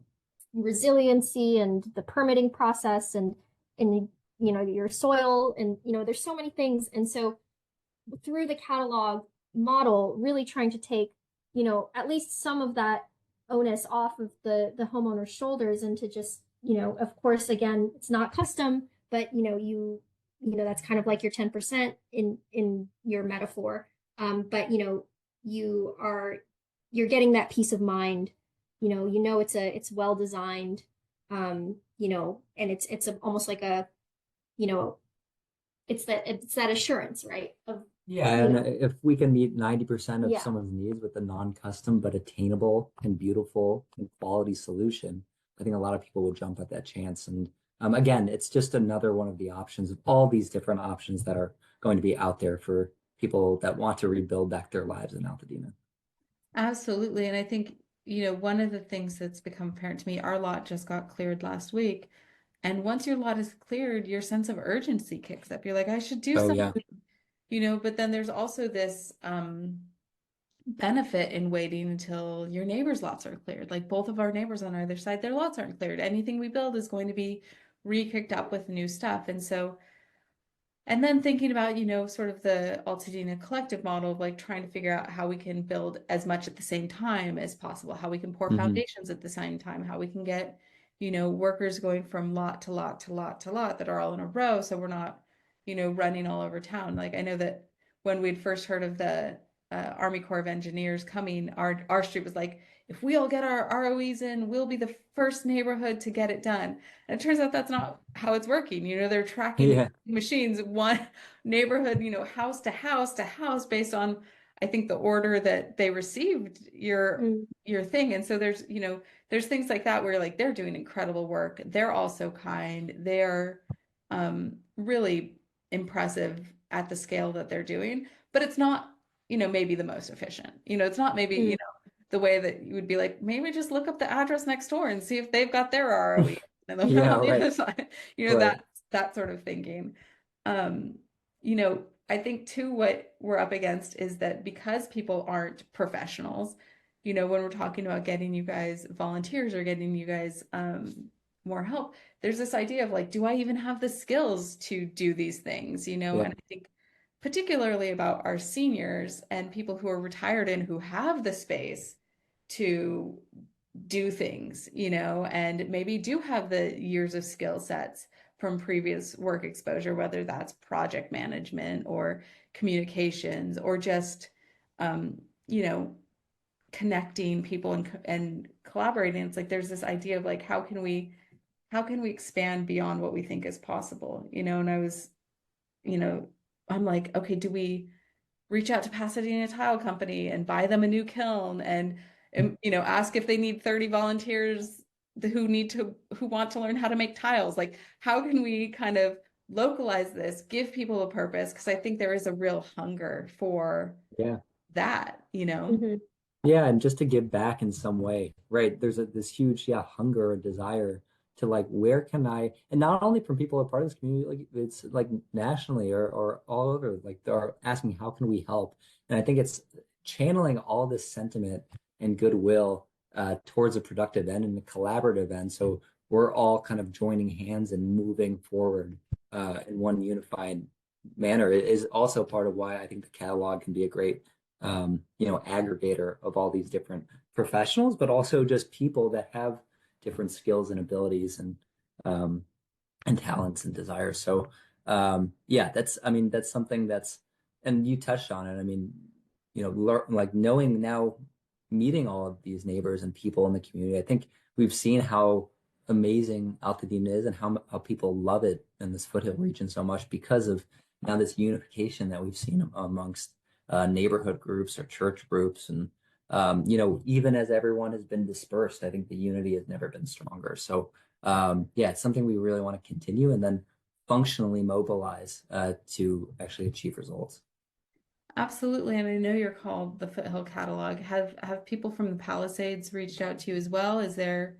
resiliency and the permitting process and your soil and there's so many things. And so through the catalog model, really trying to take, at least some of that onus off of the homeowner's shoulders and to just, of course, again, it's not custom, but that's kind of like your 10% in your metaphor. But you're getting that peace of mind. It's well designed. And almost like a, you know, it's that assurance, right? Of Yeah, you and know, if we can meet 90% of yeah. someone's needs with a non-custom but attainable and beautiful and quality solution, I think a lot of people will jump at that chance. And again, it's just another one of the options of all these different options that are going to be out there for people that want to rebuild back their lives in Altadena. Absolutely. And I think, one of the things that's become apparent to me, our lot just got cleared last week. And once your lot is cleared, your sense of urgency kicks up. You're like, I should do Oh yeah. something, but then there's also this benefit in waiting until your neighbors' lots are cleared. Like both of our neighbors on either side, their lots aren't cleared. Anything we build is going to be re-kicked up with new stuff. And so and then thinking about, sort of the Altadena collective model of like trying to figure out how we can build as much at the same time as possible, how we can pour Hmm. foundations at the same time, how we can get, workers going from lot to lot to lot to lot that are all in a row. So we're not, running all over town. Like I know that when we'd first heard of the Army Corps of Engineers coming, our street was like, if we all get our ROEs in, we'll be the first neighborhood to get it done. And it turns out that's not how it's working. They're tracking these Yeah. machines one neighborhood, house to house to house based on, I think, the order that they received Mm, your thing. And so there's things like that where like they're doing incredible work. They're also kind. They're really impressive at the scale that they're doing, but it's not, maybe the most efficient. It's not maybe, mm, the way that you would be like, maybe just look up the address next door and see if they've got their ROE and they'll put it Yeah, on the right. other side. Right. That sort of thinking. Um, I think too what we're up against is that because people aren't professionals, when we're talking about getting you guys volunteers or getting you guys more help, there's this idea of like, do I even have the skills to do these things, Yeah. And I think particularly about our seniors and people who are retired and who have the space to do things, and maybe do have the years of skill sets from previous work exposure, whether that's project management or communications or just, you know, connecting people and collaborating. It's like there's this idea of like how can we expand beyond what we think is possible, you know? And I was, you know, I'm like, okay, do we reach out to Pasadena Tile Company and buy them a new kiln and you know, ask if they need 30 volunteers who want to learn how to make tiles? Like, how can we kind of localize this, give people a purpose? Because I think there is a real hunger for Yeah. that, you know? Hmm. Yeah, and just to give back in some way, right? There's this huge, yeah, hunger or desire to like, where can I, and not only from people who are part of this community, like it's like nationally or all over, like they're asking, how can we help? And I think it's channeling all this sentiment and goodwill towards a productive end and a collaborative end. So we're all kind of joining hands and moving forward in one unified manner. It is also part of why I think the catalog can be a great you know, aggregator of all these different professionals, but also just people that have different skills and abilities um, and talents and desires. So yeah, that's I mean that's something that's and you touched on it. I mean, you know, like knowing now, meeting all of these neighbors and people in the community, I think we've seen how amazing Altadena is and how people love it in this foothill region so much because of now this unification that we've seen amongst neighborhood groups or church groups. And, you know, even as everyone has been dispersed, I think the unity has never been stronger. So, yeah, it's something we really want to continue and then functionally mobilize to actually achieve results. Absolutely. And I know you're called the Foothill Catalog. Have people from the Palisades reached out to you as well? Is there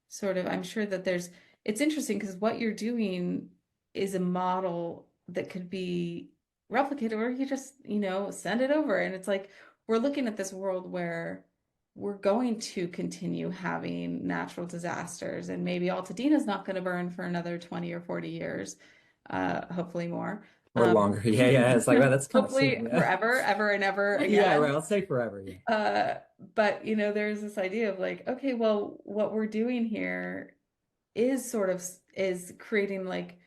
sort of, I'm sure that it's interesting because what you're doing is a model that could be replicated, or you just, you know, send it over. And it's like we're looking at this world where we're going to continue having natural disasters, and maybe Altadena's not going to burn for another 20 or 40 years, hopefully more. Or longer. Yeah, yeah. It's like, well, that's kind of Hopefully soon. Yeah. forever, ever and ever Yeah, again. right. I'll say forever. Yeah. But you know, there's this idea of like, okay, well, what we're doing here is sort of is creating like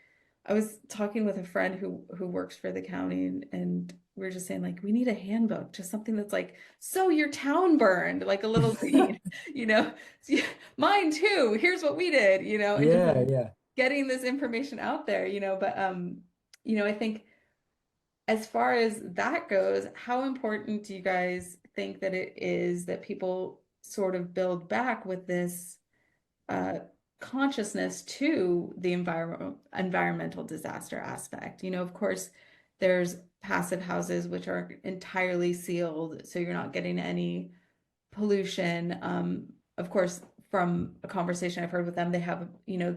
I was talking with a friend who works for the county and we are just saying like we need a handbook, just something that's like, so your town burned, like a little scene, you know, mine too. Here's what we did, you know, and just Yeah, yeah. getting this information out there, you know, but you know, I think as far as that goes, how important do you guys think that it is that people sort of build back with this uh, consciousness to the environmental disaster aspect? You know, of course, there's passive houses which are entirely sealed, so you're not getting any pollution. Of course, from a conversation I've heard with them, they have, you know,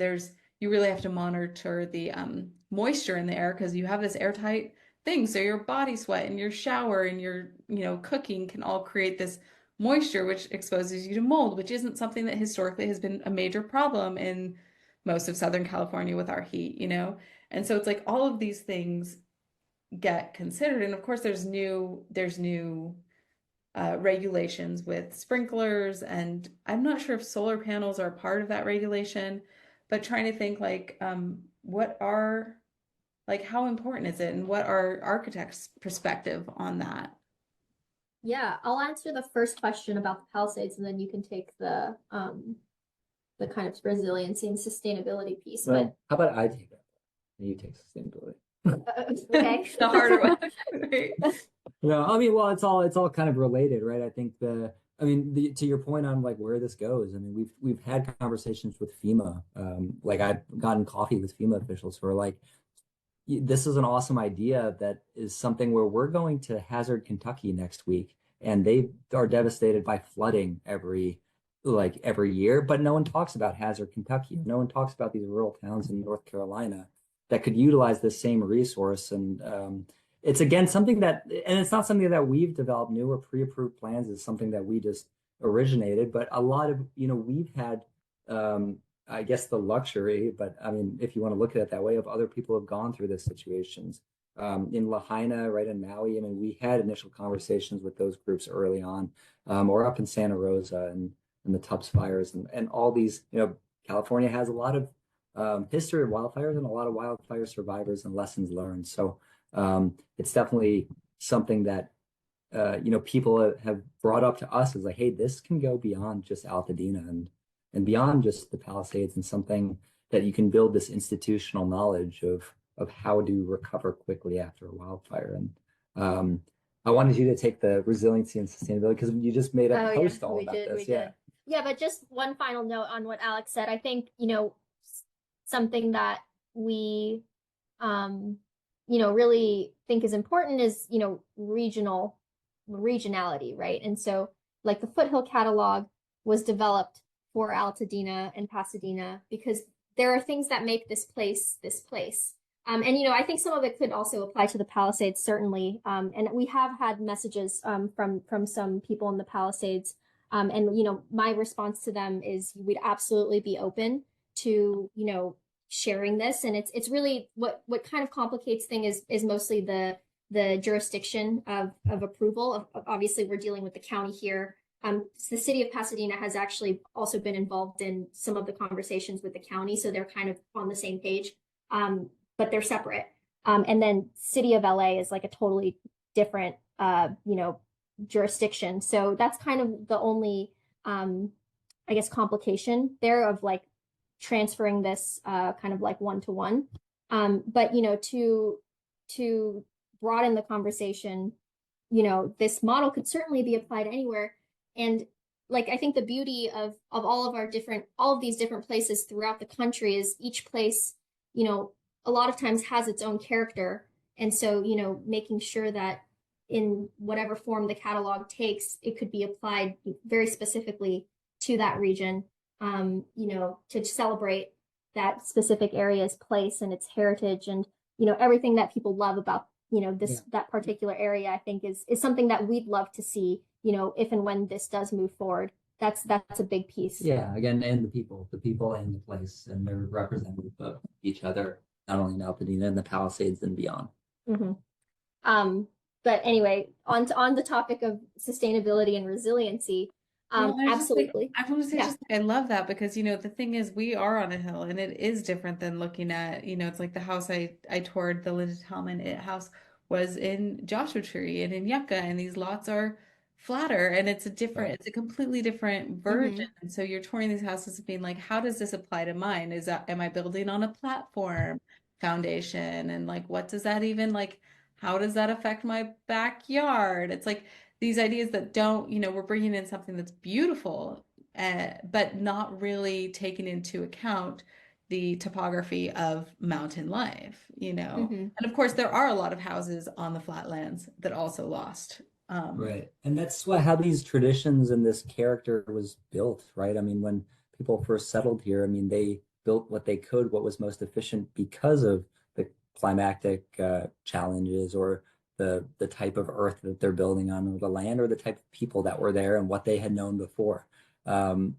you really have to monitor the moisture in the air because you have this airtight thing. So your body sweat and your shower and your, you know, cooking can all create this moisture, which exposes you to mold, which isn't something that historically has been a major problem in most of Southern California with our heat, you know? And so it's like all of these things get considered. And of course, there's new regulations with sprinklers, and I'm not sure if solar panels are part of that regulation, but trying to think like like how important is it and what are architects' perspective on that? Yeah, I'll answer the first question about the Palisades, and then you can take the kind of resiliency and sustainability piece. Well, how about I take that? And you take sustainability. Okay. The harder one. Right? No, I mean, well, it's all kind of related, right? I think I mean, to your point on like where this goes. I mean, we've had conversations with FEMA. Like I've gotten coffee with FEMA officials who are like, this is an awesome idea that is something where we're going to Hazard, Kentucky next week, and they are devastated by flooding every year, but no one talks about Hazard, Kentucky. No one talks about these rural towns in North Carolina that could utilize this same resource. And it's again something that, and it's not something that we've developed new or pre-approved plans. It's something that we just originated. But a lot of, you know, we've had I guess the luxury, but I mean, if you want to look at it that way, of other people who have gone through this situations. In Lahaina, right in Maui, I mean, we had initial conversations with those groups early on, or up in Santa Rosa and the Tubbs fires and all these, you know, California has a lot of history of wildfires and a lot of wildfire survivors and lessons learned. So it's definitely something that people have brought up to us as like, hey, this can go beyond just Altadena and beyond just the Palisades, and something that you can build this institutional knowledge of how to recover quickly after a wildfire. And I wanted you to take the resiliency and sustainability because you just made a post all about this. We did. Yeah, but just one final note on what Alex said. I think, something that we really think is important is, regionality, right? And so like the Foothill Catalog was developed for Altadena and Pasadena because there are things that make this place this place. And I think some of it could also apply to the Palisades, certainly. And we have had messages from some people in the Palisades. And my response to them is we'd absolutely be open to sharing this. And it's really what kind of complicates things is mostly the jurisdiction of approval. Obviously, we're dealing with the county here. The city of Pasadena has actually also been involved in some of the conversations with the county, so they're kind of on the same page, but they're separate. And then city of LA is like a totally different, jurisdiction. So that's kind of the only, I guess, complication there of like transferring this kind of like one-to-one. But to broaden the conversation, this model could certainly be applied anywhere. And like I think the beauty of all of these different places throughout the country is each place, a lot of times has its own character. And so, making sure that in whatever form the catalog takes, it could be applied very specifically to that region, to celebrate that specific area's place and its heritage and, everything that people love about, that particular area, I think is something that we'd love to see, if and when this does move forward. That's a big piece. Yeah, again, and the people and the place, and they're representative of each other, not only in Altadena and the Palisades and beyond. Mm-hmm. But anyway, on the topic of sustainability and resiliency, absolutely. I want to say I love that because, the thing is we are on a hill and it is different than looking at, it's like the house I toured, the Linda Talman house was in Joshua Tree and in Yucca, and these lots are flatter and it's a completely different version. And so you're touring these houses and being like, how does this apply to mine? Am I building on a platform foundation? And like, what does that even like, how does that affect my backyard? It's like these ideas that don't, we're bringing in something that's beautiful, but not really taking into account the topography of mountain life, And of course, there are a lot of houses on the flatlands that also lost. Right. And that's how these traditions and this character was built, right? I mean, when people first settled here, I mean, they built what they could, what was most efficient because of the climatic challenges or the type of earth that they're building on, or the land, or the type of people that were there and what they had known before.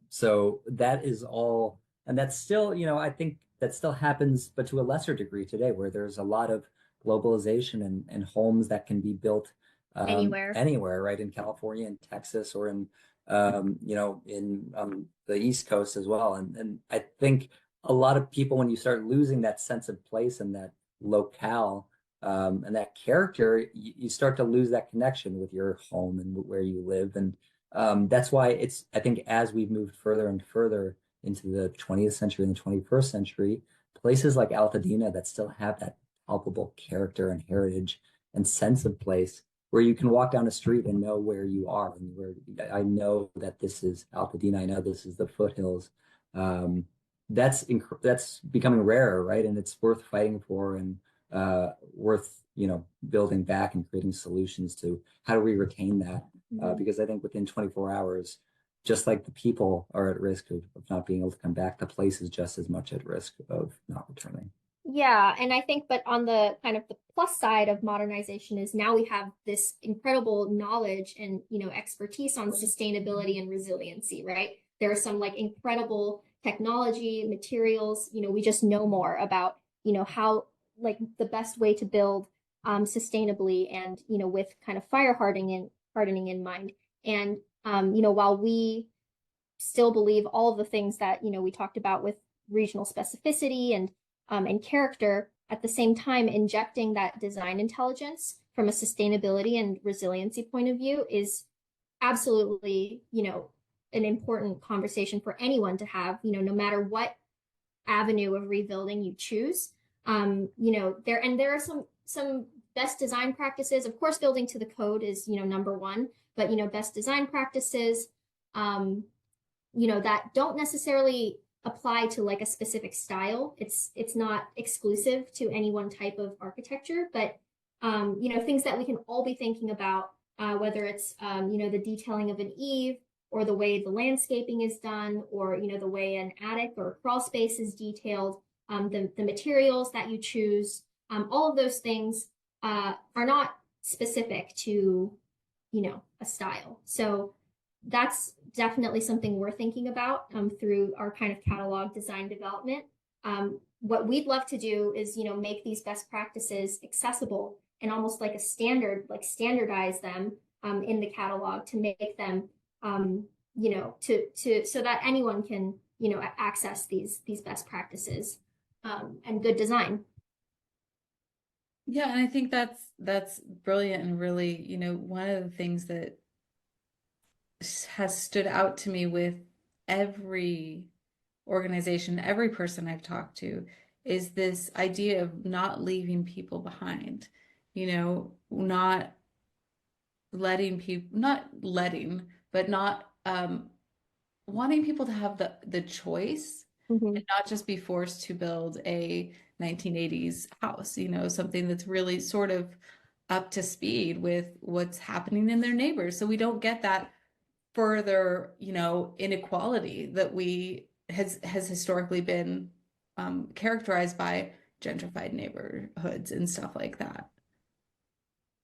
So that is all, and that's still, I think that still happens, but to a lesser degree today, where there's a lot of globalization and homes that can be built anywhere, right? In California and Texas, or in in the East Coast as well. And I think a lot of people, when you start losing that sense of place and that locale and that character, you start to lose that connection with your home and where you live. And that's why I think as we've moved further and further into the 20th century and the 21st century, places like Altadena that still have that palpable character and heritage and sense of place, where you can walk down a street and know where you are, and where I know that this is Altadena, I know this is the foothills. That's becoming rarer, right? And it's worth fighting for, and worth building back and creating solutions to how do we retain that, because I think within 24 hours, just like the people are at risk of not being able to come back, the place is just as much at risk of not returning. Yeah, and I think, but on the kind of the plus side of modernization is now we have this incredible knowledge and expertise on sustainability and resiliency, right? There are some like incredible technology, materials, we just know more about, how like the best way to build sustainably and, with kind of fire hardening in mind. And while we still believe all of the things that, we talked about with regional specificity and character, at the same time injecting that design intelligence from a sustainability and resiliency point of view is absolutely, an important conversation for anyone to have, no matter what avenue of rebuilding you choose. There are some best design practices. Of course, building to the code is, number one, but best design practices, that don't necessarily apply to like a specific style. It's not exclusive to any one type of architecture, but things that we can all be thinking about, whether it's the detailing of an eave, or the way the landscaping is done, or the way an attic or a crawl space is detailed, the materials that you choose, all of those things are not specific to a style. So that's definitely something we're thinking about through our kind of catalog design development. What we'd love to do is make these best practices accessible and almost like a standard, like standardize them in the catalog to make them so that anyone can access these best practices and good design. Yeah, and I think that's brilliant, and really, one of the things that has stood out to me with every organization, every person I've talked to, is this idea of not leaving people behind, not letting people, not letting, but not wanting people to have the choice Mm-hmm. and not just be forced to build a 1980s house, something that's really sort of up to speed with what's happening in their neighbors. So we don't get that further, inequality that has historically been characterized by gentrified neighborhoods and stuff like that.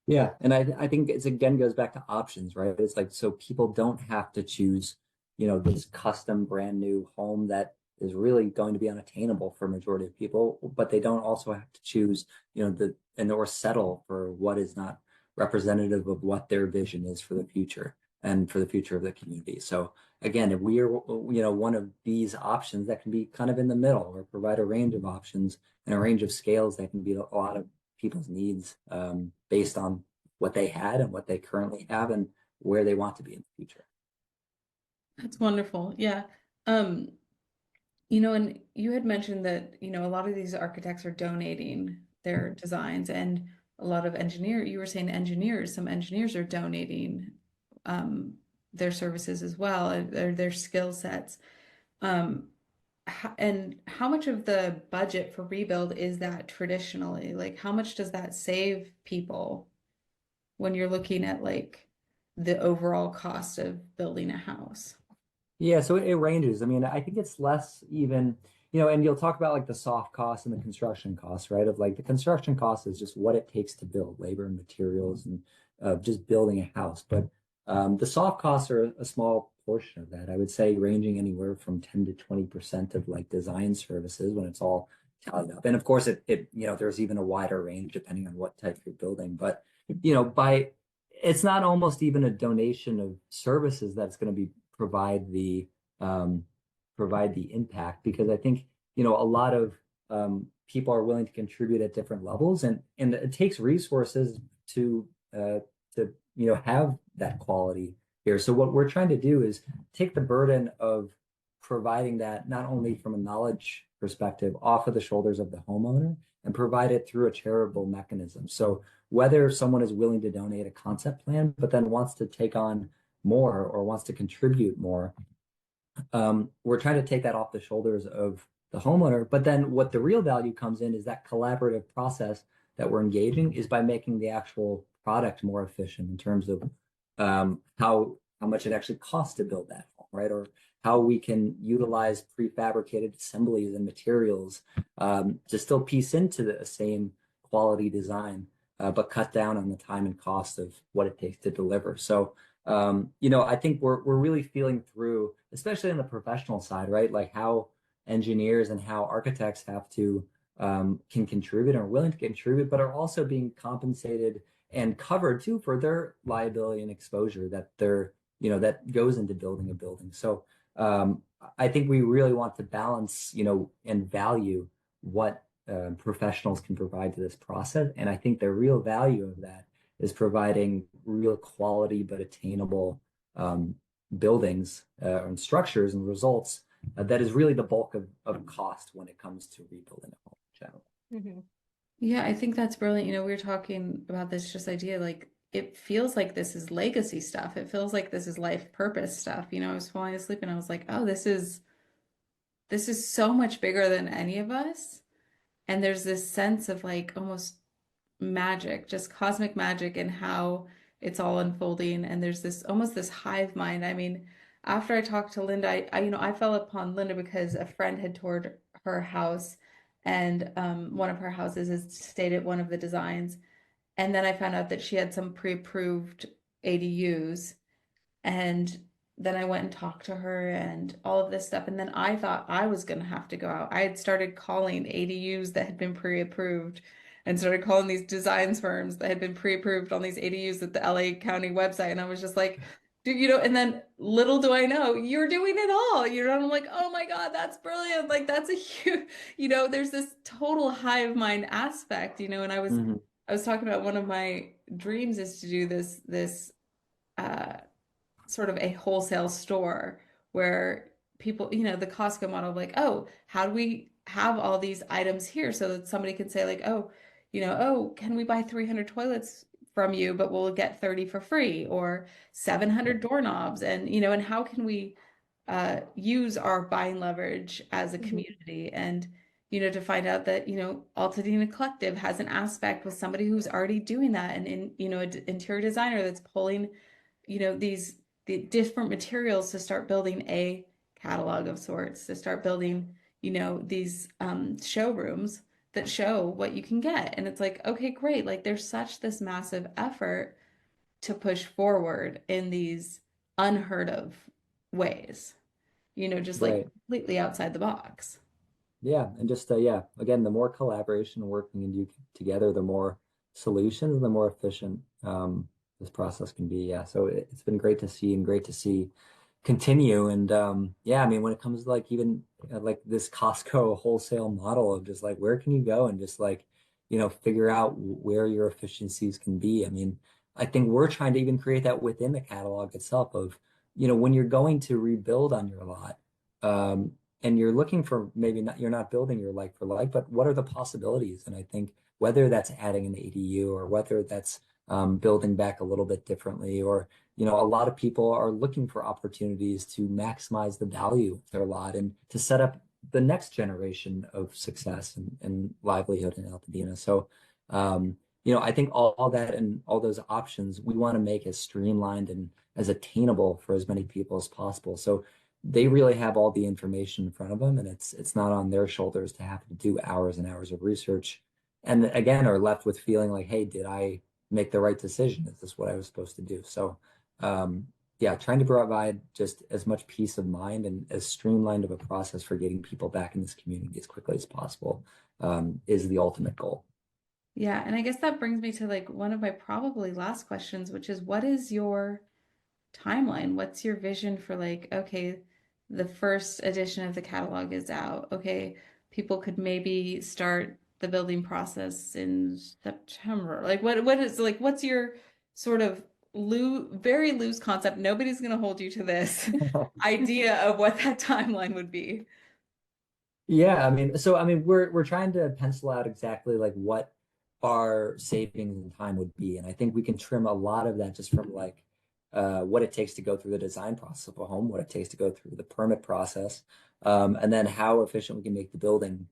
Yeah, and I think it's again goes back to options, right? It's like so people don't have to choose, this custom brand new home that is really going to be unattainable for a majority of people, but they don't also have to choose, or settle for what is not representative of what their vision is for the future and for the future of the community. So again, if we are, one of these options that can be kind of in the middle or provide a range of options and a range of scales that can be a lot of people's needs based on what they had and what they currently have and where they want to be in the future. That's wonderful. Yeah. And you had mentioned that, a lot of these architects are donating their designs, and a lot of you were saying some engineers are donating their services as well, their skill sets. And how much of the budget for rebuild is that traditionally? Like, how much does that save people when you're looking at like the overall cost of building a house? Yeah, so it ranges. I mean, I think it's less even, and you'll talk about like the soft costs and the construction costs, right? Of like the construction cost is just what it takes to build labor and materials and just building a house. But the soft costs are a small portion of that. I would say ranging anywhere from 10 to 20% of like design services when it's all tallied up. And of course, there's even a wider range depending on what type you're building. But, it's not almost even a donation of services that's going to be provide the um, provide the impact because I think a lot of people are willing to contribute at different levels and it takes resources to have that quality here. So what we're trying to do is take the burden of providing that not only from a knowledge perspective off of the shoulders of the homeowner and provide it through a charitable mechanism. So whether someone is willing to donate a concept plan but then wants to take on more or wants to contribute more, we're trying to take that off the shoulders of the homeowner. But then what the real value comes in is that collaborative process that we're engaging is by making the actual product more efficient in terms of how much it actually costs to build that home, right? Or how we can utilize prefabricated assemblies and materials to still piece into the same quality design, but cut down on the time and cost of what it takes to deliver. So I think we're really feeling through, especially on the professional side, right? Like how engineers and how architects have to can contribute and are willing to contribute, but are also being compensated and covered too for their liability and exposure that they're that goes into building a building. So I think we really want to balance, and value what professionals can provide to this process. And I think the real value of that is providing real quality but attainable buildings and structures and results. That is really the bulk of cost when it comes to rebuilding a home in general. Mm-hmm. Yeah, I think that's brilliant. We were talking about this just idea, like it feels like this is legacy stuff. It feels like this is life purpose stuff. I was falling asleep and I was like, oh, this is so much bigger than any of us. And there's this sense of like almost magic, just cosmic magic and how it's all unfolding. And there's this almost this hive mind. I mean, after I talked to Linda, I fell upon Linda because a friend had toured her house and one of her houses is stayed at one of the designs. And then I found out that she had some pre-approved ADUs. And then I went and talked to her and all of this stuff. And then I thought I was going to have to go out. I had started calling ADUs that had been pre-approved and started calling these designs firms that had been pre-approved on these ADUs at the LA County website. And I was just like, and then little do I know, you're doing it all. And I'm like, oh my God, that's brilliant. Like that's a huge, there's this total hive mind aspect, and I was talking about one of my dreams is to do this uh sort of a wholesale store where people, the Costco model of like, oh, how do we have all these items here so that somebody can say like, oh, oh, can we buy 300 toilets from you, but we'll get 30 for free or 700 doorknobs and how can we use our buying leverage as a community and to find out that Altadena Collective has an aspect with somebody who's already doing that and an interior designer that's pulling these the different materials to start building a catalog of sorts, to start building, these showrooms that show what you can get. And it's like, okay, great. Like there's such this massive effort to push forward in these unheard of ways, just like Right. completely outside the box. Yeah, and just again, the more collaboration working and you together, the more solutions, the more efficient this process can be. Yeah, so it's been great to see and great to see continue. And yeah, I mean, when it comes to like even like this Costco wholesale model of just like where can you go and just like figure out where your efficiencies can be. I mean, I think we're trying to even create that within the catalog itself of when you're going to rebuild on your lot. And you're looking for maybe not, you're not building your like for like, but what are the possibilities? And I think whether that's adding an ADU or whether that's building back a little bit differently, or a lot of people are looking for opportunities to maximize the value of their lot and to set up the next generation of success and livelihood in Altadena. So, I think all that and all those options we want to make as streamlined and as attainable for as many people as possible. So they really have all the information in front of them, and it's not on their shoulders to have to do hours and hours of research. And again, are left with feeling like, hey, did I make the right decision? Is this what I was supposed to do? So, yeah, trying to provide just as much peace of mind and as streamlined of a process for getting people back in this community as quickly as possible is the ultimate goal. Yeah, and I guess that brings me to like one of my probably last questions, which is what is your timeline? What's your vision for like, okay, the first edition of the catalog is out. Okay, people could maybe start the building process in September. Like what is like what's your sort of very loose concept? Nobody's going to hold you to this idea of what that timeline would be. Yeah, I mean, so I mean, we're trying to pencil out exactly like what our savings and time would be, and I think we can trim a lot of that just from like what it takes to go through the design process of a home, what it takes to go through the permit process, and then how efficient we can make the buildings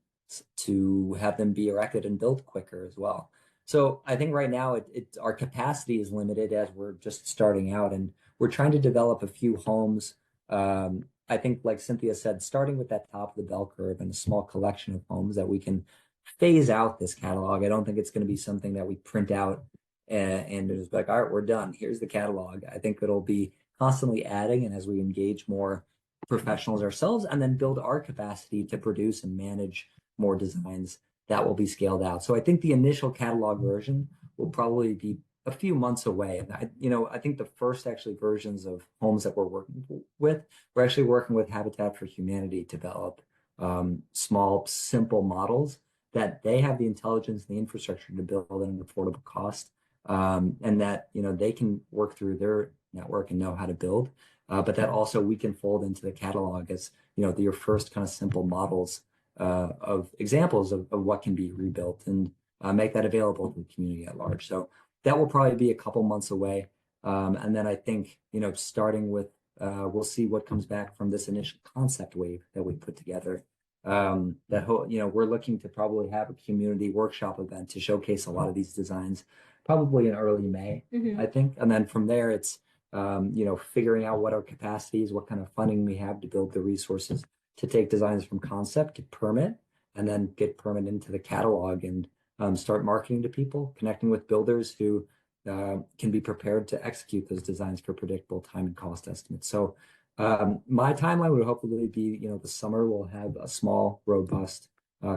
to have them be erected and built quicker as well. So I think right now our capacity is limited as we're just starting out, and we're trying to develop a few homes. I think, like Cynthia said, starting with that top of the bell curve and a small collection of homes that we can phase out this catalog. I don't think it's going to be something that we print out and it's like, all right, we're done. Here's the catalog. I think it'll be constantly adding, and as we engage more professionals ourselves and then build our capacity to produce and manage more designs, that will be scaled out. So I think the initial catalog version will probably be a few months away. And I think the first actually versions of homes that we're working with, we're actually working with Habitat for Humanity to develop small, simple models that they have the intelligence and the infrastructure to build at an affordable cost, and that they can work through their network and know how to build, but that also we can fold into the catalog as your first kind of simple models of examples of what can be rebuilt, and make that available to the community at large. So that will probably be a couple months away. And then I think, starting with, we'll see what comes back from this initial concept wave that we put together. We're looking to probably have a community workshop event to showcase a lot of these designs, probably in early May, I think. And then from there, it's, figuring out what our capacity is, what kind of funding we have to build the resources to take designs from concept, get permit, and then get permit into the catalog, and start marketing to people, connecting with builders who can be prepared to execute those designs for predictable time and cost estimates. So my timeline would hopefully be, the summer we'll have a small, robust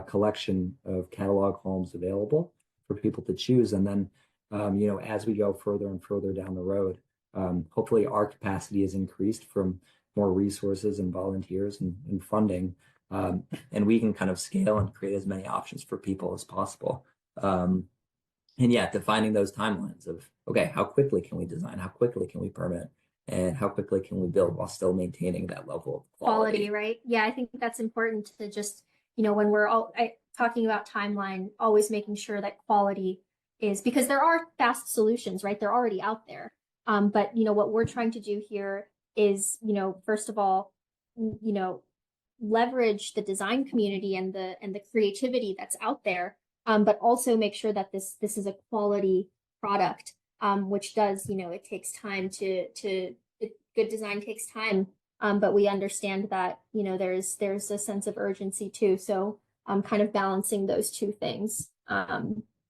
collection of catalog homes available for people to choose. And then, as we go further and further down the road, hopefully our capacity is increased from more resources and volunteers and funding. And we can kind of scale and create as many options for people as possible. And yeah, defining those timelines of, okay, how quickly can we design? How quickly can we permit? And how quickly can we build while still maintaining that level of quality? Right? Yeah, I think that's important to just, when we're talking about timeline, always making sure that quality is, because there are fast solutions, right? They're already out there. But what we're trying to do here is, first of all, leverage the design community and the creativity that's out there, but also make sure that this is a quality product, which does, it takes time good design takes time, but we understand that there's a sense of urgency too. So kind of balancing those two things.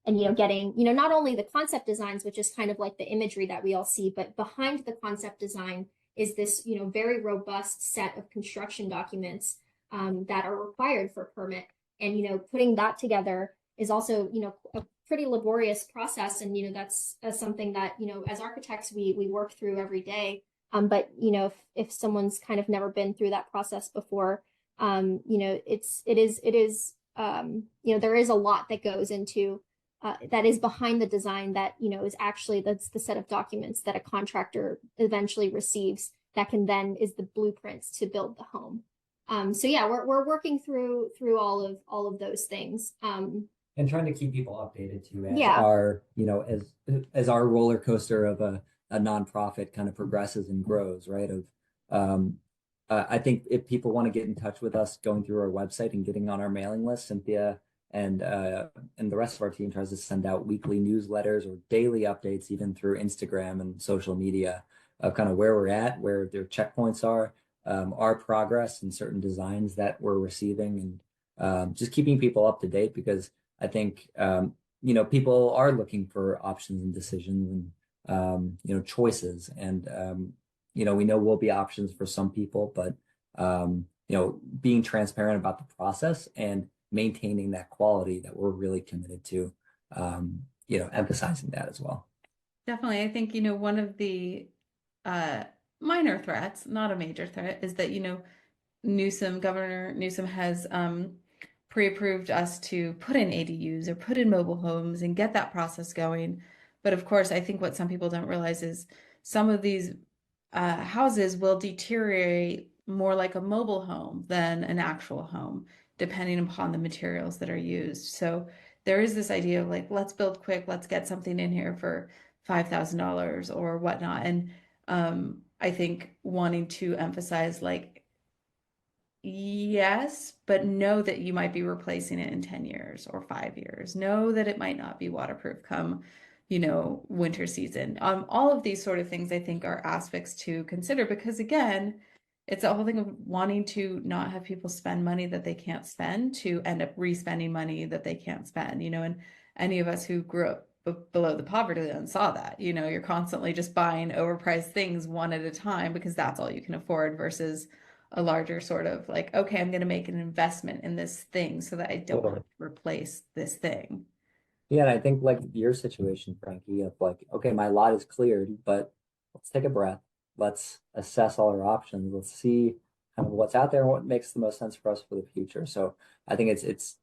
And getting not only the concept designs, which is kind of like the imagery that we all see, but behind the concept design is this very robust set of construction documents that are required for permit. And putting that together is also a pretty laborious process. And that's something that as architects we work through every day. But if someone's kind of never been through that process before, it is there is a lot that goes into that is behind the design that is actually, that's the set of documents that a contractor eventually receives that can then is the blueprints to build the home. So yeah, we're working through all of those things. And trying to keep people updated too, as Yeah. our as our roller coaster of a nonprofit kind of progresses and grows, right? I think if people want to get in touch with us, going through our website and getting on our mailing list, Cynthia and the rest of our team tries to send out weekly newsletters or daily updates, even through Instagram and social media, of kind of where we're at, where their checkpoints are, our progress and certain designs that we're receiving, and just keeping people up to date, because I think people are looking for options and decisions and choices, and we know will be options for some people, but being transparent about the process and maintaining that quality that we're really committed to, emphasizing that as well. Definitely. I think, one of the minor threats, not a major threat, is that, Governor Newsom has pre-approved us to put in ADUs or put in mobile homes and get that process going. But of course, I think what some people don't realize is some of these houses will deteriorate more like a mobile home than an actual home, depending upon the materials that are used. So there is this idea of like, let's build quick, let's get something in here for $5,000 or whatnot. And I think wanting to emphasize like, yes, but know that you might be replacing it in 10 years or 5 years. Know that it might not be waterproof come, winter season. All of these sort of things I think are aspects to consider, because again, it's a whole thing of wanting to not have people spend money that they can't spend to end up re-spending money that they can't spend, and any of us who grew up below the poverty line saw that, you're constantly just buying overpriced things one at a time because that's all you can afford, versus a larger sort of like, okay, I'm going to make an investment in this thing so that I don't have to replace this thing. Yeah, and I think like your situation, Frankie, of like, okay, my lot is cleared, but let's take a breath. Let's assess all our options. Let's see kind of what's out there and what makes the most sense for us for the future. So I think it's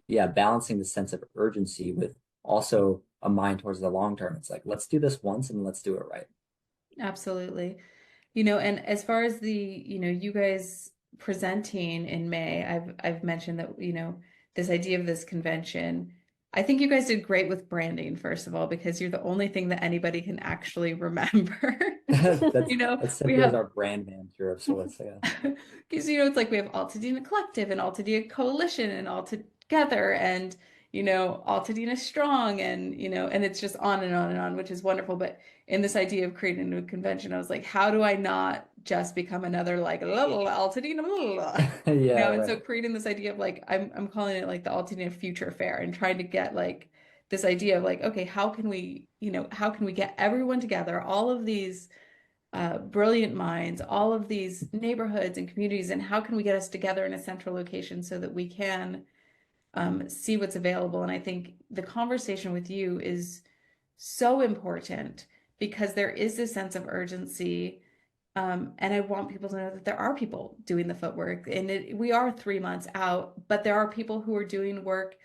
yeah, balancing the sense of urgency with also a mind towards the long term. It's like, let's do this once and let's do it right. Absolutely. And as far as you guys presenting in May, I've mentioned that, this idea of this convention. I think you guys did great with branding, first of all, because you're the only thing that anybody can actually remember. That's You know, that's we Cynthia's have our brand manager of sorts, I guess. because it's like we have Altadena Collective and Altadena Coalition and All Together and Altadena Strong and and it's just on and on and on, which is wonderful. But in this idea of creating a convention, I was like, how do I not just become another like Altadena Yeah, and so right. creating this idea of like I'm calling it like the Altadena Future Fair and trying to get like this idea of like, okay, how can we get everyone together, all of these brilliant minds, all of these neighborhoods and communities, and how can we get us together in a central location so that we can see what's available? And I think the conversation with you is so important because there is this sense of urgency. And I want people to know that there are people doing the footwork, and we are 3 months out, but there are people who are doing work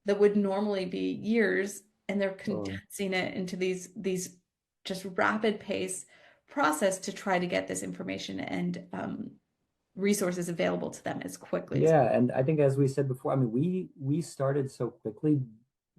that would normally be years, and they're Totally. condensing it into these just rapid pace process to try to get this information and resources available to them as quickly as. Yeah, and I think as we said before, I mean, we started so quickly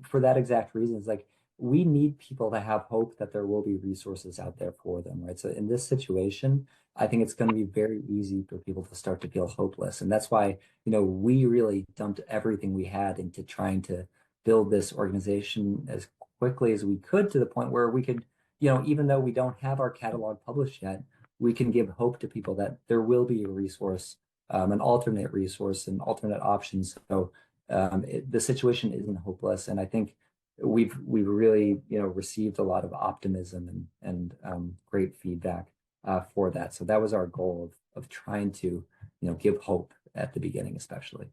for that exact reason. It's like we need people to have hope that there will be resources out there for them, right? So in this situation, I think it's going to be very easy for people to start to feel hopeless. And that's why, we really dumped everything we had into trying to build this organization as quickly as we could to the point where we could, even though we don't have our catalog published yet, we can give hope to people that there will be a resource, an alternate resource and alternate options. So the situation isn't hopeless, and I think we've really received a lot of optimism and great feedback for that. So that was our goal of trying to give hope at the beginning, especially.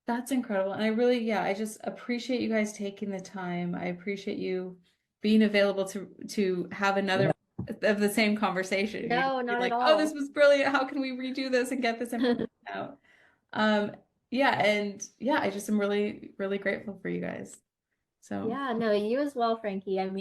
That's incredible. And I really, yeah, I just appreciate you guys taking the time. I appreciate you being available to have Yeah, another of the same conversation. No, Be not at like, oh, this all. was brilliant. How can we redo this and get this information out? Um, yeah, and yeah, I just am really, really grateful for you guys. So Yeah, no, you as well, Frankie. I mean,